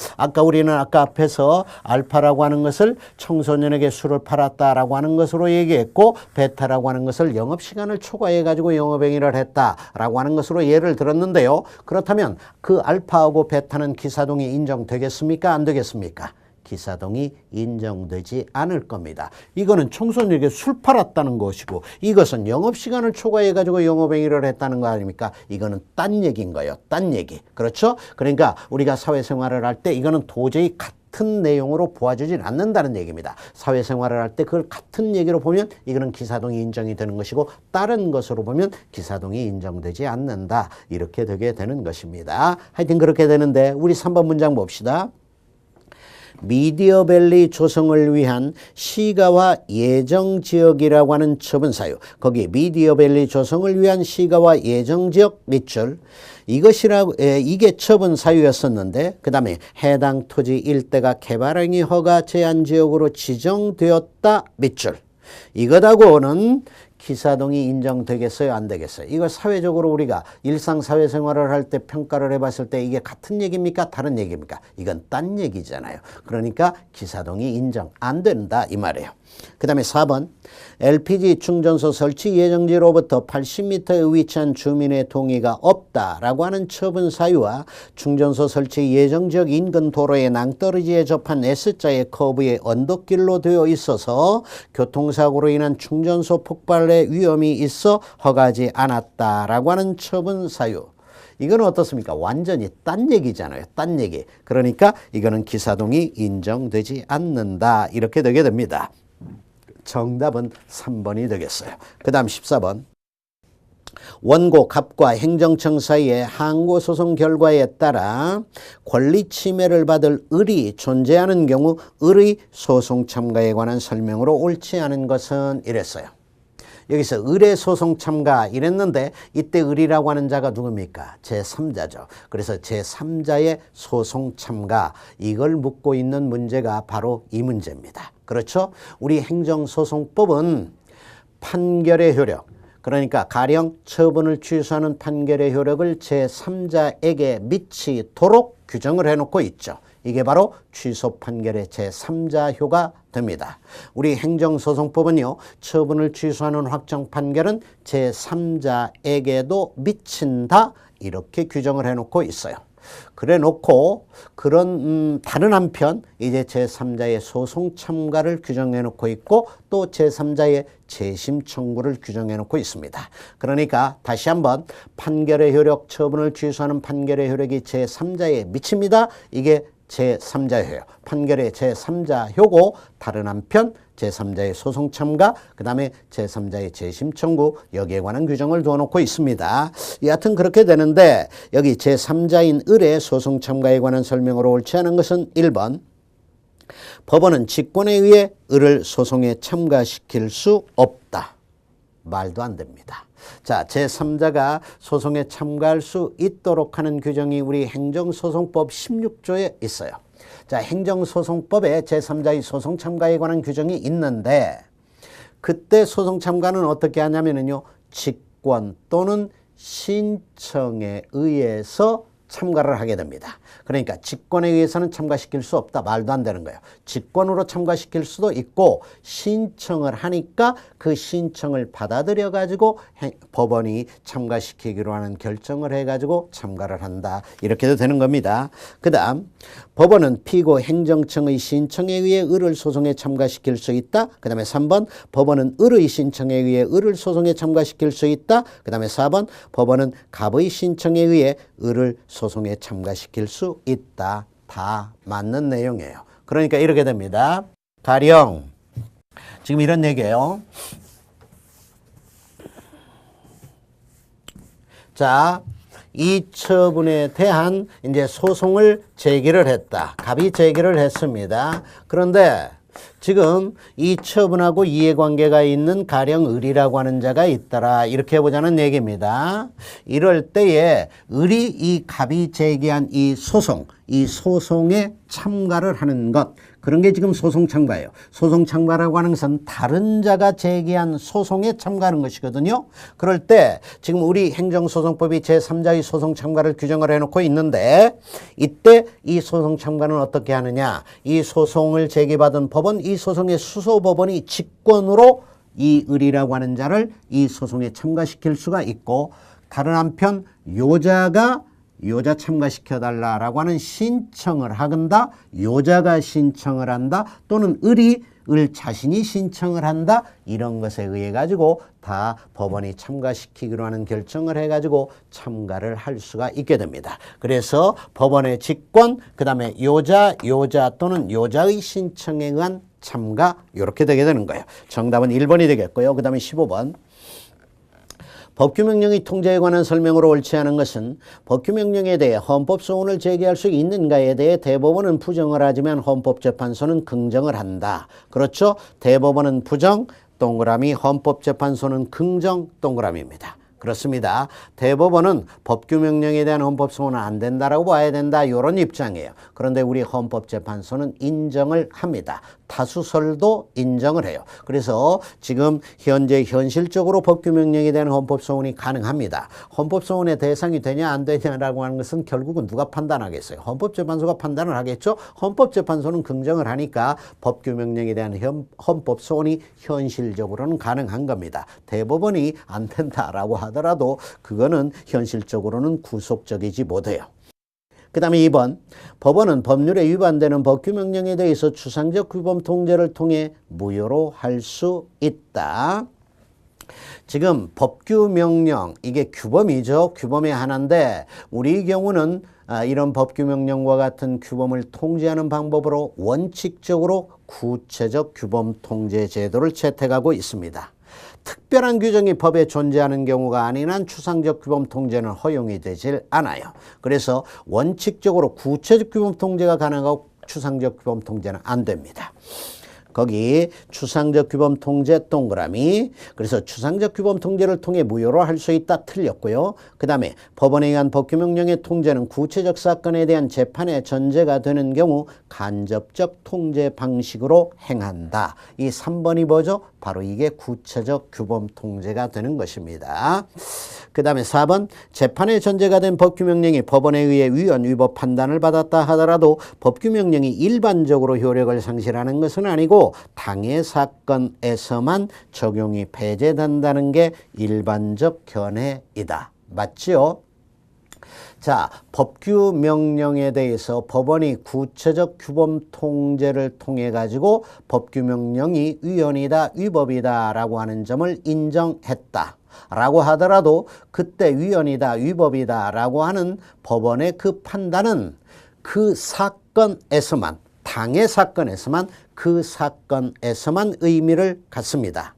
우리는 아까 앞에서 알파라고 하는 것을 청소년에게 술을 팔았다라고 하는 것으로 얘기했고 베타라고 하는 것을 영업시간을 초과해가지고 영업행위를 했다라고 하는 것으로 예를 들었는데요. 그렇다면 그 알파하고 베타는 기사동이 인정되겠습니까? 안 되겠습니까? 기사동이 인정되지 않을 겁니다. 이거는 청소년에게 술 팔았다는 것이고 이것은 영업시간을 초과해가지고 영업행위를 했다는 거 아닙니까? 이거는 딴 얘기인 거예요. 딴 얘기. 그렇죠? 그러니까 우리가 사회생활을 할 때 이거는 도저히 같은 내용으로 보아주질 않는다는 얘기입니다. 사회생활을 할 때 그걸 같은 얘기로 보면 이거는 기사동이 인정이 되는 것이고 다른 것으로 보면 기사동이 인정되지 않는다. 이렇게 되게 되는 것입니다. 하여튼 그렇게 되는데 우리 3번 문장 봅시다. 미디어밸리 조성을 위한 시가와 예정지역이라고 하는 처분사유. 거기 미디어밸리 조성을 위한 시가와 예정지역 밑줄. 이게 처분사유였었는데 그 다음에 해당 토지 일대가 개발행위 허가 제한지역으로 지정되었다 밑줄. 이것하고는 기사동이 인정되겠어요? 안 되겠어요? 이걸 사회적으로 우리가 일상사회생활을 할 때 평가를 해봤을 때 이게 같은 얘기입니까? 다른 얘기입니까? 이건 딴 얘기잖아요. 그러니까 기사동이 인정 안 된다 이 말이에요. 그 다음에 4번 LPG 충전소 설치 예정지로부터 80m에 위치한 주민의 동의가 없다라고 하는 처분 사유와 충전소 설치 예정지역 인근 도로의 낭떠러지에 접한 S자의 커브의 언덕길로 되어 있어서 교통사고로 인한 충전소 폭발의 위험이 있어 허가하지 않았다라고 하는 처분 사유. 이거는 어떻습니까? 완전히 딴 얘기잖아요. 딴 얘기. 그러니까 이거는 기사동이 인정되지 않는다. 이렇게 되게 됩니다. 정답은 3번이 되겠어요. 그 다음 14번. 원고 갑과 행정청 사이의 항고소송 결과에 따라 권리 침해를 받을 을이 존재하는 경우 을의 소송 참가에 관한 설명으로 옳지 않은 것은 이랬어요. 여기서 을의 소송 참가 이랬는데 이때 을이라고 하는 자가 누굽니까? 제3자죠. 그래서 제3자의 소송 참가 이걸 묻고 있는 문제가 바로 이 문제입니다. 그렇죠? 우리 행정소송법은 판결의 효력 그러니까 가령 처분을 취소하는 판결의 효력을 제3자에게 미치도록 규정을 해놓고 있죠. 이게 바로 취소 판결의 제3자효가 됩니다. 우리 행정소송법은요. 처분을 취소하는 확정 판결은 제3자에게도 미친다 이렇게 규정을 해놓고 있어요. 그래 놓고 그런 다른 한편 이제 제3자의 소송 참가를 규정해 놓고 있고 또 제3자의 재심 청구를 규정해 놓고 있습니다. 그러니까 다시 한번 판결의 효력 처분을 취소하는 판결의 효력이 제3자에 미칩니다. 이게 제3자효예요. 판결의 제3자효고 다른 한편 제3자의 소송 참가 그 다음에 제3자의 재심 청구 여기에 관한 규정을 두어놓고 있습니다. 여하튼 그렇게 되는데 여기 제3자인 을의 소송 참가에 관한 설명으로 옳지 않은 것은 1번 법원은 직권에 의해 을을 소송에 참가시킬 수 없다. 말도 안 됩니다. 자, 제3자가 소송에 참가할 수 있도록 하는 규정이 우리 행정소송법 16조에 있어요. 자, 행정소송법에 제3자의 소송 참가에 관한 규정이 있는데 그때 소송 참가는 어떻게 하냐면요. 직권 또는 신청에 의해서 참가를 하게 됩니다. 그러니까 직권에 의해서는 참가시킬 수 없다. 말도 안 되는 거예요. 직권으로 참가시킬 수도 있고 신청을 하니까 그 신청을 받아들여 가지고 법원이 참가시키기로 하는 결정을 해가지고 참가를 한다. 이렇게도 되는 겁니다. 그 다음 법원은 피고 행정청의 신청에 의해 을을 소송에 참가시킬 수 있다. 그 다음에 3번 법원은 을의 신청에 의해 을을 소송에 참가시킬 수 있다. 그 다음에 4번 법원은 갑의 신청에 의해 을을 소송에 참가시킬 수 있다. 다 맞는 내용이에요. 그러니까 이렇게 됩니다. 가령 지금 이런 얘기예요. 자, 이 처분에 대한 이제 소송을 제기를 했다. 갑이 제기를 했습니다. 그런데 지금 이 처분하고 이해관계가 있는 가령 을이라고 하는 자가 있더라. 이렇게 해보자는 얘기입니다. 이럴 때에 을이 이 갑이 제기한 이 소송에 참가를 하는 것, 그런 게 지금 소송 참가예요. 소송 참가라고 하는 것은 다른 자가 제기한 소송에 참가하는 것이거든요. 그럴 때 지금 우리 행정소송법이 제3자의 소송 참가를 규정을 해놓고 있는데 이때 이 소송 참가는 어떻게 하느냐. 이 소송을 제기받은 법원, 이 소송의 수소법원이 직권으로 이 을이라고 하는 자를 이 소송에 참가시킬 수가 있고 다른 한편 요자 참가시켜달라라고 하는 신청을 하건다. 요자가 신청을 한다. 또는 을 자신이 신청을 한다. 이런 것에 의해 가지고 다 법원이 참가시키기로 하는 결정을 해가지고 참가를 할 수가 있게 됩니다. 그래서 법원의 직권, 그 다음에 요자 또는 요자의 신청에 의한 참가 이렇게 되게 되는 거예요. 정답은 1번이 되겠고요. 그 다음에 15번. 법규명령의 통제에 관한 설명으로 옳지 않은 것은 법규명령에 대해 헌법소원을 제기할 수 있는가에 대해 대법원은 부정을 하지만 헌법재판소는 긍정을 한다. 그렇죠? 대법원은 부정, 동그라미, 헌법재판소는 긍정, 동그라미입니다. 그렇습니다. 대법원은 법규명령에 대한 헌법소원은 안 된다라고 봐야 된다. 이런 입장이에요. 그런데 우리 헌법재판소는 인정을 합니다. 타수설도 인정을 해요. 그래서 지금 현실적으로 법규명령에 대한 헌법소원이 가능합니다. 헌법소원의 대상이 되냐 안 되냐라고 하는 것은 결국은 누가 판단하겠어요? 헌법재판소가 판단을 하겠죠. 헌법재판소는 긍정을 하니까 법규명령에 대한 헌법소원이 현실적으로는 가능한 겁니다. 대법원이 안 된다라고 하더라도 그거는 현실적으로는 구속적이지 못해요. 그 다음에 2번 법원은 법률에 위반되는 법규명령에 대해서 추상적 규범 통제를 통해 무효로 할 수 있다. 지금 법규명령 이게 규범이죠. 규범의 하나인데 우리 경우는 이런 법규명령과 같은 규범을 통제하는 방법으로 원칙적으로 구체적 규범 통제 제도를 채택하고 있습니다. 특별한 규정이 법에 존재하는 경우가 아닌 한 추상적 규범 통제는 허용이 되질 않아요. 그래서 원칙적으로 구체적 규범 통제가 가능하고 추상적 규범 통제는 안 됩니다. 거기 추상적 규범 통제 동그라미. 그래서 추상적 규범 통제를 통해 무효로 할 수 있다. 틀렸고요. 그 다음에 법원에 의한 법규명령의 통제는 구체적 사건에 대한 재판의 전제가 되는 경우 간접적 통제 방식으로 행한다. 이 3번이 뭐죠? 바로 이게 구체적 규범 통제가 되는 것입니다. 그 다음에 4번 재판의 전제가 된 법규명령이 법원에 의해 위헌 위법 판단을 받았다 하더라도 법규명령이 일반적으로 효력을 상실하는 것은 아니고 당해 사건에서만 적용이 배제된다는 게 일반적 견해이다. 맞지요? 자, 법규명령에 대해서 법원이 구체적 규범 통제를 통해 가지고 법규명령이 위헌이다, 위법이다 라고 하는 점을 인정했다 라고 하더라도 그때 위헌이다, 위법이다 라고 하는 법원의 그 판단은 그 사건에서만, 당해 사건에서만, 그 사건에서만 의미를 갖습니다.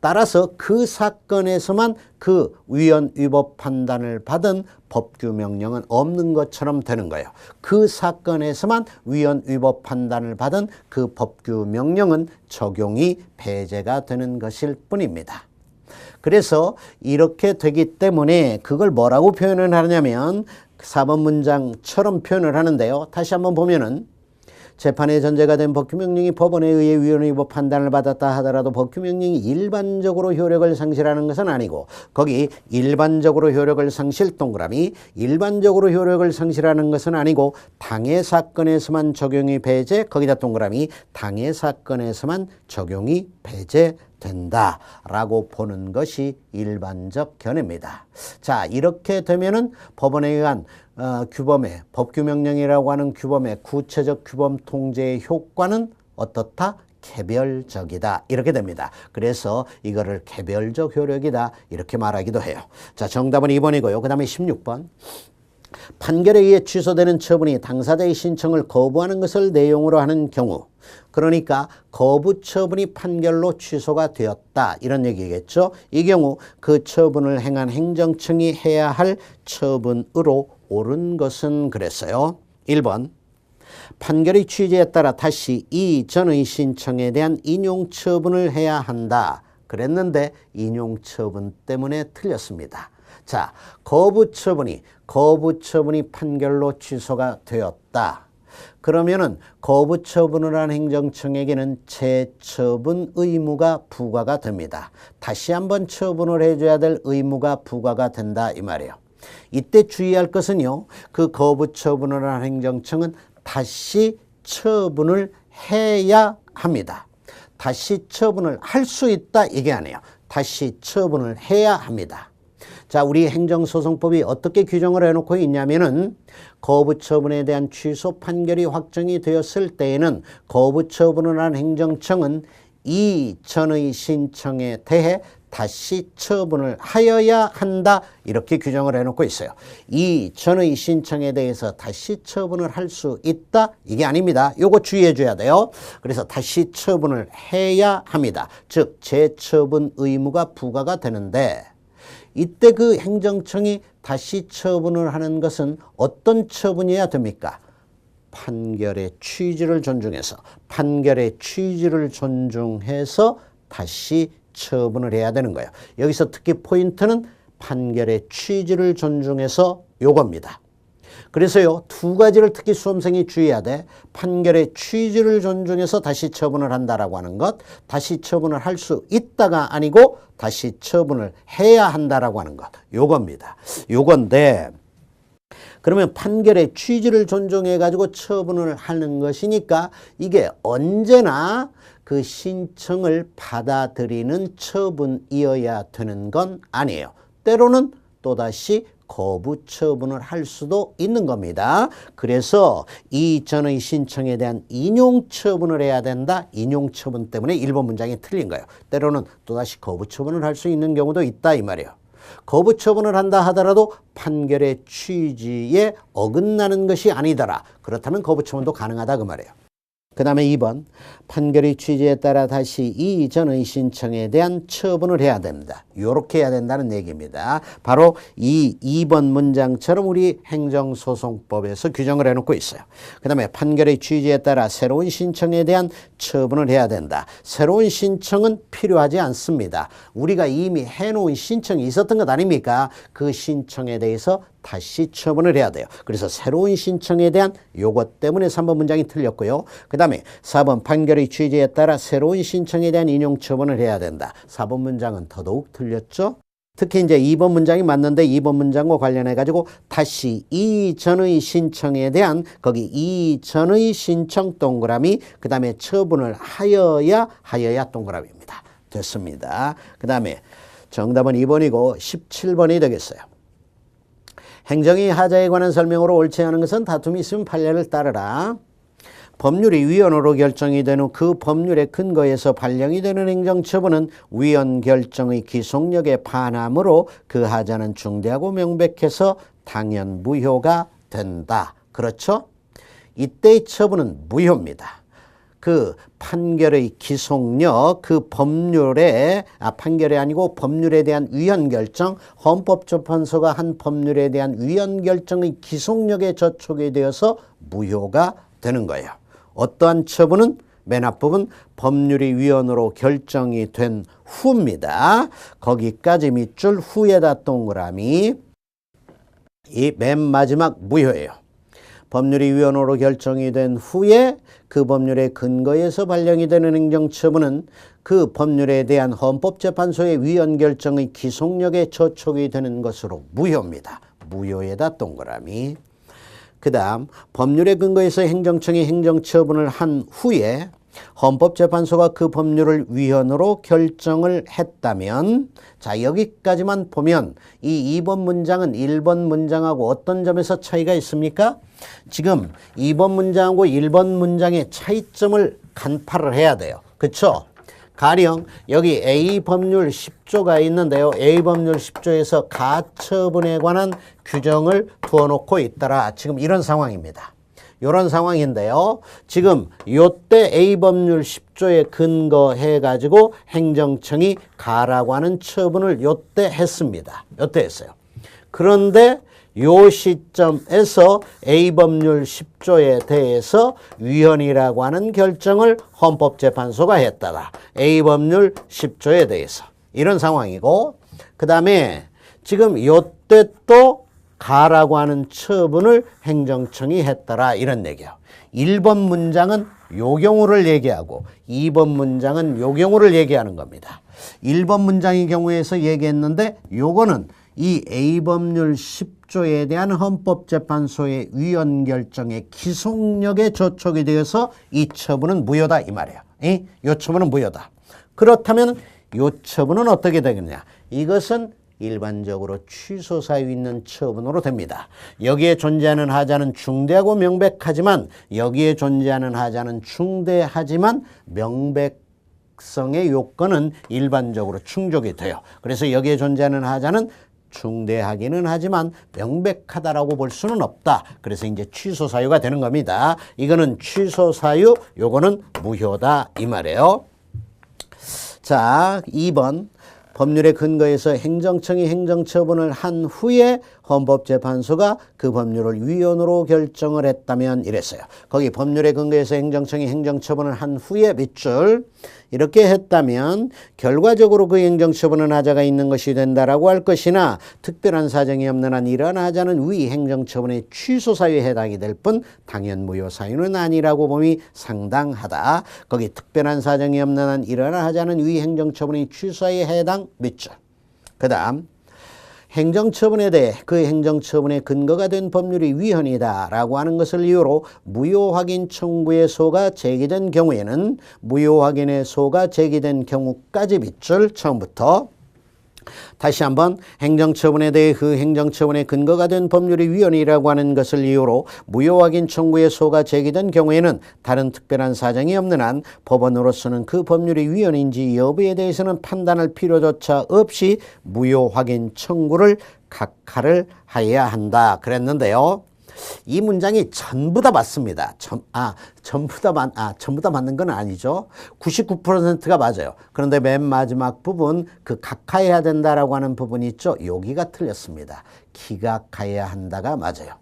따라서 그 사건에서만 그 위헌 위법 판단을 받은 법규명령은 없는 것처럼 되는 거예요. 그 사건에서만 위헌 위법 판단을 받은 그 법규명령은 적용이 배제가 되는 것일 뿐입니다. 그래서 이렇게 되기 때문에 그걸 뭐라고 표현을 하냐면 4번 문장처럼 표현을 하는데요. 다시 한번 보면은 재판의 전제가 된 법규명령이 법원에 의해 위헌의무 판단을 받았다 하더라도 법규명령이 일반적으로 효력을 상실하는 것은 아니고 거기 일반적으로 효력을 상실 동그라미 일반적으로 효력을 상실하는 것은 아니고 당해 사건에서만 적용이 배제 거기다 동그라미 당해 사건에서만 적용이 배제된다라고 보는 것이 일반적 견해입니다. 자, 이렇게 되면은 법원에 의한 규범의 법규명령이라고 하는 규범의 구체적 규범 통제의 효과는 어떻다? 개별적이다. 이렇게 됩니다. 그래서 이거를 개별적 효력이다. 이렇게 말하기도 해요. 자, 정답은 2번이고요. 그 다음에 16번. 판결에 의해 취소되는 처분이 당사자의 신청을 거부하는 것을 내용으로 하는 경우 그러니까 거부 처분이 판결로 취소가 되었다 이런 얘기겠죠. 이 경우 그 처분을 행한 행정청이 해야 할 처분으로 옳은 것은 그랬어요. 1번 판결의 취지에 따라 다시 이전의 신청에 대한 인용 처분을 해야 한다 그랬는데 인용 처분 때문에 틀렸습니다. 자, 거부 처분이 판결로 취소가 되었다. 그러면은 거부 처분을 한 행정청에게는 재처분 의무가 부과가 됩니다. 다시 한번 처분을 해줘야 될 의무가 부과가 된다 이 말이에요. 이때 주의할 것은요. 그 거부 처분을 한 행정청은 다시 처분을 해야 합니다. 다시 처분을 할 수 있다 이게 아니에요. 다시 처분을 해야 합니다. 자, 우리 행정소송법이 어떻게 규정을 해놓고 있냐면은 거부처분에 대한 취소 판결이 확정이 되었을 때에는 거부처분을 한 행정청은 이전의 신청에 대해 다시 처분을 하여야 한다 이렇게 규정을 해놓고 있어요. 이전의 신청에 대해서 다시 처분을 할 수 있다 이게 아닙니다. 요거 주의해 줘야 돼요. 그래서 다시 처분을 해야 합니다. 즉 재처분 의무가 부과가 되는데 이때 그 행정청이 다시 처분을 하는 것은 어떤 처분이어야 됩니까? 판결의 취지를 존중해서 다시 처분을 해야 되는 거예요. 여기서 특히 포인트는 판결의 취지를 존중해서 요겁니다. 그래서요, 두 가지를 특히 수험생이 주의해야 돼. 판결의 취지를 존중해서 다시 처분을 한다라고 하는 것, 다시 처분을 할 수 있다가 아니고 다시 처분을 해야 한다라고 하는 것, 요겁니다. 요건데 그러면 판결의 취지를 존중해 가지고 처분을 하는 것이니까 이게 언제나 그 신청을 받아들이는 처분이어야 되는 건 아니에요. 때로는 또다시 거부 처분을 할 수도 있는 겁니다. 그래서 이전의 신청에 대한 인용 처분을 해야 된다. 인용 처분 때문에 1번 문장이 틀린 거예요. 때로는 또다시 거부 처분을 할 수 있는 경우도 있다 이 말이에요. 거부 처분을 한다 하더라도 판결의 취지에 어긋나는 것이 아니더라. 그렇다면 거부 처분도 가능하다 그 말이에요. 그 다음에 2번 판결의 취지에 따라 다시 이전의 신청에 대한 처분을 해야 됩니다. 이렇게 해야 된다는 얘기입니다. 바로 이 2번 문장처럼 우리 행정소송법에서 규정을 해놓고 있어요. 그 다음에 판결의 취지에 따라 새로운 신청에 대한 처분을 해야 된다. 새로운 신청은 필요하지 않습니다. 우리가 이미 해놓은 신청이 있었던 것 아닙니까? 그 신청에 대해서 다시 처분을 해야 돼요. 그래서 새로운 신청에 대한 요것 때문에 3번 문장이 틀렸고요. 그 다음에 4번 판결의 취지에 따라 새로운 신청에 대한 인용 처분을 해야 된다. 4번 문장은 더더욱 틀렸죠. 특히 이제 2번 문장이 맞는데 2번 문장과 관련해 가지고 다시 이전의 신청에 대한 거기 이전의 신청 동그라미 그 다음에 처분을 하여야 동그라미입니다. 됐습니다. 그 다음에 정답은 2번이고 17번이 되겠어요. 행정의 하자에 관한 설명으로 옳지 않은 것은 다툼이 있으면 판례를 따르라. 법률이 위헌으로 결정이 된 후 그 법률의 근거에서 발령이 되는 행정처분은 위헌 결정의 기속력에 반함으로 그 하자는 중대하고 명백해서 당연 무효가 된다. 그렇죠? 이때의 처분은 무효입니다. 그 판결의 기속력, 그 법률의 판결이 아니고 법률에 대한 위헌 결정, 헌법재판소가 한 법률에 대한 위헌 결정의 기속력에 저촉이 되어서 무효가 되는 거예요. 어떠한 처분은 맨 앞부분 법률이 위헌으로 결정이 된 후입니다. 거기까지 밑줄 후에다 동그라미 이 맨 마지막 무효예요. 법률이 위헌으로 결정이 된 후에 그 법률의 근거에서 발령이 되는 행정처분은 그 법률에 대한 헌법재판소의 위헌 결정의 기속력에 저촉이 되는 것으로 무효입니다. 무효에다 동그라미. 그 다음 법률의 근거에서 행정청이 행정처분을 한 후에 헌법재판소가 그 법률을 위헌으로 결정을 했다면, 자 여기까지만 보면 이 2번 문장은 1번 문장하고 어떤 점에서 차이가 있습니까? 지금 2번 문장하고 1번 문장의 차이점을 간파를 해야 돼요. 그렇죠? 가령 여기 A 법률 10조가 있는데요. A 법률 10조에서 가처분에 관한 규정을 두어놓고 있더라. 지금 이런 상황입니다. 이런 상황인데요. 지금 요때 A 법률 10조에 근거해 가지고 행정청이 가라고 하는 처분을 요때 했습니다. 요때 했어요. 그런데 요 시점에서 A 법률 10조에 대해서 위헌이라고 하는 결정을 헌법재판소가 했다가 A 법률 10조에 대해서 이런 상황이고, 그 다음에 지금 요때 또 가라고 하는 처분을 행정청이 했더라 이런 얘기예요. 1번 문장은 요 경우를 얘기하고 2번 문장은 요 경우를 얘기하는 겁니다. 1번 문장의 경우에서 얘기했는데 요거는 이 A 법률 10조에 대한 헌법재판소의 위헌 결정의 기속력에 저촉이 되어서 이 처분은 무효다 이 말이에요. 이 처분은 무효다. 그렇다면 이 처분은 어떻게 되겠냐? 이것은 일반적으로 취소 사유 있는 처분으로 됩니다. 여기에 존재하는 하자는 중대하고 명백하지만, 여기에 존재하는 하자는 중대하지만 명백성의 요건은 일반적으로 충족이 돼요. 그래서 여기에 존재하는 하자는 중대하기는 하지만 명백하다라고 볼 수는 없다. 그래서 이제 취소 사유가 되는 겁니다. 이거는 취소 사유, 요거는 무효다 이 말이에요. 자, 2번. 법률의 근거에서 행정청이 행정처분을 한 후에 헌법재판소가 그 법률을 위헌으로 결정을 했다면 이랬어요. 거기 법률의 근거에서 행정청이 행정처분을 한 후에 밑줄 이렇게 했다면 결과적으로 그 행정처분은 하자가 있는 것이 된다라고 할 것이나, 특별한 사정이 없는 한 이러한 하자는 위 행정처분의 취소 사유에 해당이 될 뿐 당연 무효 사유는 아니라고 봄이 상당하다. 거기 특별한 사정이 없는 한 이러한 하자는 위 행정처분의 취소에 해당 밑줄. 그 다음 행정처분에 대해 그 행정처분의 근거가 된 법률이 위헌이다라고 하는 것을 이유로 무효확인 청구의 소가 제기된 경우에는 무효확인의 소가 제기된 경우까지 밑줄. 처음부터 다시 한번 행정처분에 대해 그 행정처분의 근거가 된 법률이 위헌이라고 하는 것을 이유로 무효확인 청구의 소가 제기된 경우에는 다른 특별한 사정이 없는 한 법원으로서는 그 법률이 위헌인지 여부에 대해서는 판단할 필요조차 없이 무효확인 청구를 각하를 하여야 한다 그랬는데요. 이 문장이 전부 다 맞습니다. 전부 다 맞는 건 아니죠. 99%가 맞아요. 그런데 맨 마지막 부분 그 각하해야 된다라고 하는 부분이 있죠. 여기가 틀렸습니다. 기각하여야 한다가 맞아요.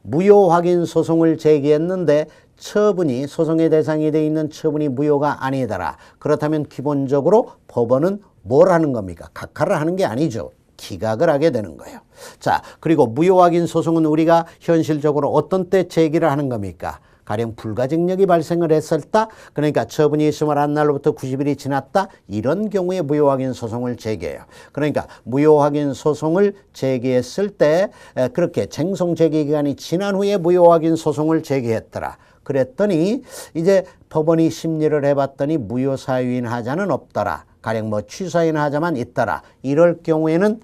무효 확인 소송을 제기했는데 처분이 소송의 대상이 되어 있는 처분이 무효가 아니더라. 그렇다면 기본적으로 법원은 뭘 하는 겁니까? 각하를 하는 게 아니죠. 기각을 하게 되는 거예요. 자, 그리고 무효확인 소송은 우리가 현실적으로 어떤 때 제기를 하는 겁니까? 가령 불가증력이 발생을 했었다. 그러니까 처분이 있음을 한 날로부터 90일이 지났다. 이런 경우에 무효확인 소송을 제기해요. 그러니까 무효확인 소송을 제기했을 때 그렇게 쟁송 제기 기간이 지난 후에 무효확인 소송을 제기했더라. 그랬더니 이제 법원이 심리를 해봤더니 무효 사유인 하자는 없더라. 가령 뭐 취소인 하자만 있더라. 이럴 경우에는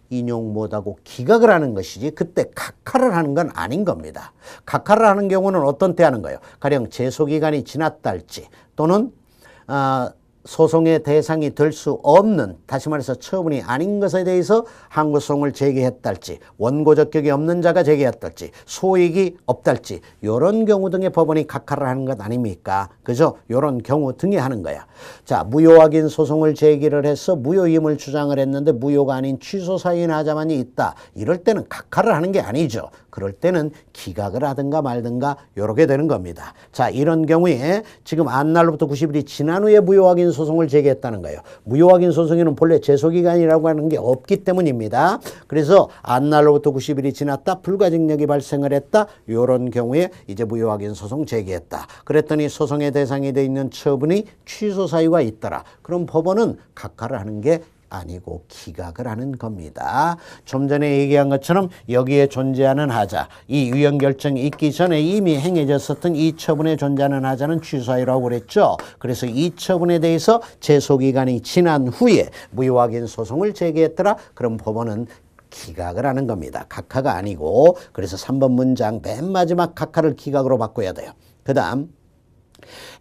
인용 못하고 기각을 하는 것이지 그때 각하를 하는 건 아닌 겁니다. 각하를 하는 경우는 어떤 때 하는 거예요? 가령 제소기간이 지났다 할지 또는 소송의 대상이 될 수 없는, 다시 말해서 처분이 아닌 것에 대해서 항고소송을 제기했달지, 원고 적격이 없는 자가 제기했달지, 소익이 없달지, 이런 경우 등의 법원이 각하를 하는 것 아닙니까? 그죠? 이런 경우 등에 하는 거야. 자, 무효확인 소송을 제기를 해서 무효임을 주장을 했는데 무효가 아닌 취소 사유인 하자만이 있다. 이럴 때는 각하를 하는 게 아니죠. 그럴 때는 기각을 하든가 말든가 이렇게 되는 겁니다. 자, 이런 경우에 지금 한 날로부터 90일이 지난 후에 무효확인 소송을 제기했다는 거예요. 무효확인 소송에는 본래 제소기간이라고 하는 게 없기 때문입니다. 그래서 안날로부터 90일이 지났다, 불가증력이 발생을 했다, 이런 경우에 이제 무효확인 소송 제기했다. 그랬더니 소송의 대상이 되어 있는 처분이 취소 사유가 있더라. 그럼 법원은 각하를 하는 게 아니고 기각을 하는 겁니다. 좀 전에 얘기한 것처럼 여기에 존재하는 하자, 이 위헌 결정이 있기 전에 이미 행해졌었던 이 처분에 존재하는 하자는 취소하라고 그랬죠. 그래서 이 처분에 대해서 제소기간이 지난 후에 무효확인 소송을 제기했더라. 그럼 법원은 기각을 하는 겁니다. 각하가 아니고. 그래서 3번 문장 맨 마지막 각하를 기각으로 바꿔야 돼요. 그 다음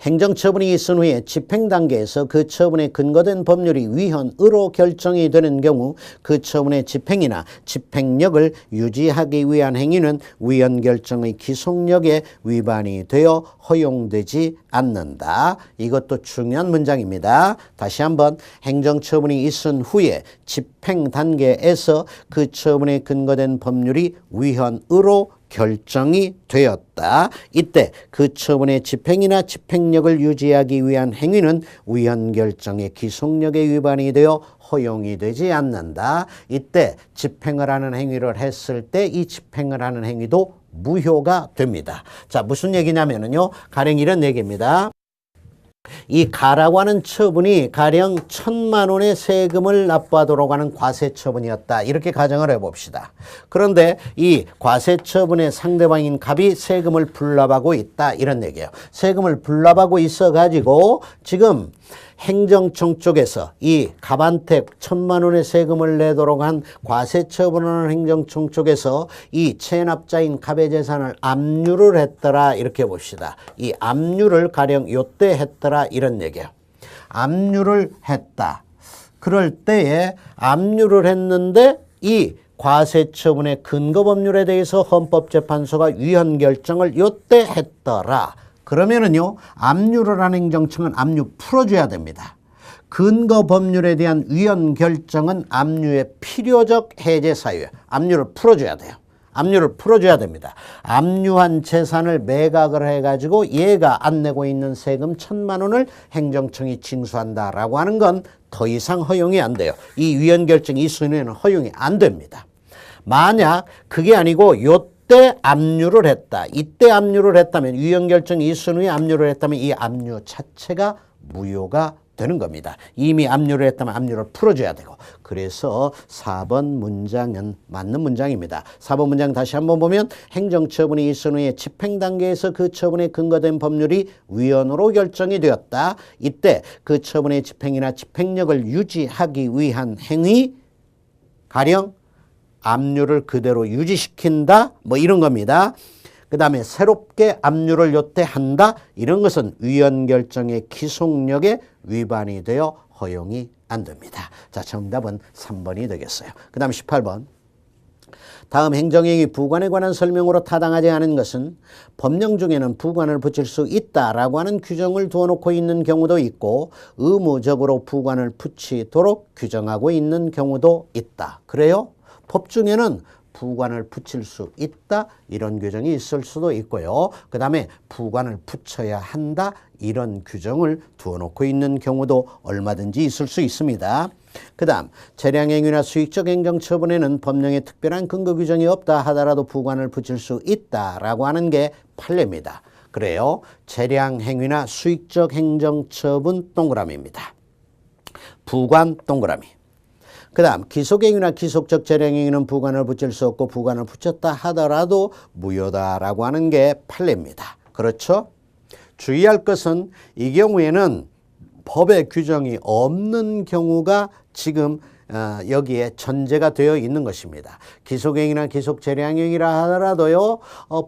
행정처분이 있은 후에 집행단계에서 그 처분에 근거된 법률이 위헌으로 결정이 되는 경우 그 처분의 집행이나 집행력을 유지하기 위한 행위는 위헌 결정의 기속력에 위반이 되어 허용되지 않는다. 이것도 중요한 문장입니다. 다시 한번 행정처분이 있은 후에 집행단계에서 그 처분에 근거된 법률이 위헌으로 결정이 되었다. 이때 그 처분의 집행이나 집행력을 유지하기 위한 행위는 위헌 결정의 기속력에 위반이 되어 허용이 되지 않는다. 이때 집행을 하는 행위를 했을 때 이 집행을 하는 행위도 무효가 됩니다. 자, 무슨 얘기냐면요. 가령 이런 얘기입니다. 이 가라고 하는 처분이 가령 1,000만 원의 세금을 납부하도록 하는 과세처분이었다. 이렇게 가정을 해봅시다. 그런데 이 과세처분의 상대방인 갑이 세금을 불납하고 있다. 이런 얘기예요. 세금을 불납하고 있어가지고 지금 행정청 쪽에서 이 갑한테 1,000만 원의 세금을 내도록 한 과세처분하는 행정청 쪽에서 이 체납자인 갑의 재산을 압류를 했더라. 이렇게 봅시다. 이 압류를 가령 요때 했더라. 이런 얘기예요. 압류를 했다. 그럴 때에 압류를 했는데 이 과세처분의 근거법률에 대해서 헌법재판소가 위헌 결정을 요때 했더라. 그러면은요, 압류를 한 행정청은 압류 풀어줘야 됩니다. 근거 법률에 대한 위헌 결정은 압류의 필요적 해제 사유예요. 압류를 풀어줘야 돼요. 압류를 풀어줘야 됩니다. 압류한 재산을 매각을 해가지고 얘가 안 내고 있는 세금 1,000만 원을 행정청이 징수한다라고 하는 건 더 이상 허용이 안 돼요. 이 위헌 결정이 있은 후에는 허용이 안 됩니다. 만약 그게 아니고 이때 압류를 했다. 이때 압류를 했다면 위헌 결정이 있은 후에 압류를 했다면 이 압류 자체가 무효가 되는 겁니다. 이미 압류를 했다면 압류를 풀어줘야 되고. 그래서 4번 문장은 맞는 문장입니다. 4번 문장 다시 한번 보면 행정처분이 있은 후에 집행단계에서 그 처분에 근거된 법률이 위헌으로 결정이 되었다. 이때 그 처분의 집행이나 집행력을 유지하기 위한 행위, 가령 압류를 그대로 유지시킨다, 뭐 이런 겁니다. 그 다음에 새롭게 압류를 요때 한다, 이런 것은 위헌 결정의 기속력에 위반이 되어 허용이 안 됩니다. 자, 정답은 3번이 되겠어요. 그 다음 18번. 다음 행정행위 부관에 관한 설명으로 타당하지 않은 것은 법령 중에는 부관을 붙일 수 있다라고 하는 규정을 두어놓고 있는 경우도 있고 의무적으로 부관을 붙이도록 규정하고 있는 경우도 있다. 그래요? 법 중에는 부관을 붙일 수 있다, 이런 규정이 있을 수도 있고요. 그 다음에 부관을 붙여야 한다, 이런 규정을 두어놓고 있는 경우도 얼마든지 있을 수 있습니다. 그 다음 재량행위나 수익적 행정처분에는 법령에 특별한 근거 규정이 없다 하더라도 부관을 붙일 수 있다라고 하는 게 판례입니다. 그래요. 재량행위나 수익적 행정처분 동그라미입니다. 부관 동그라미. 그 다음 기속행위나 기속적 재량행위는 부관을 붙일 수 없고 부관을 붙였다 하더라도 무효다라고 하는 게 판례입니다. 그렇죠? 주의할 것은 이 경우에는 법의 규정이 없는 경우가 지금 여기에 전제가 되어 있는 것입니다. 기속행위나 기속재량행위라 하더라도요,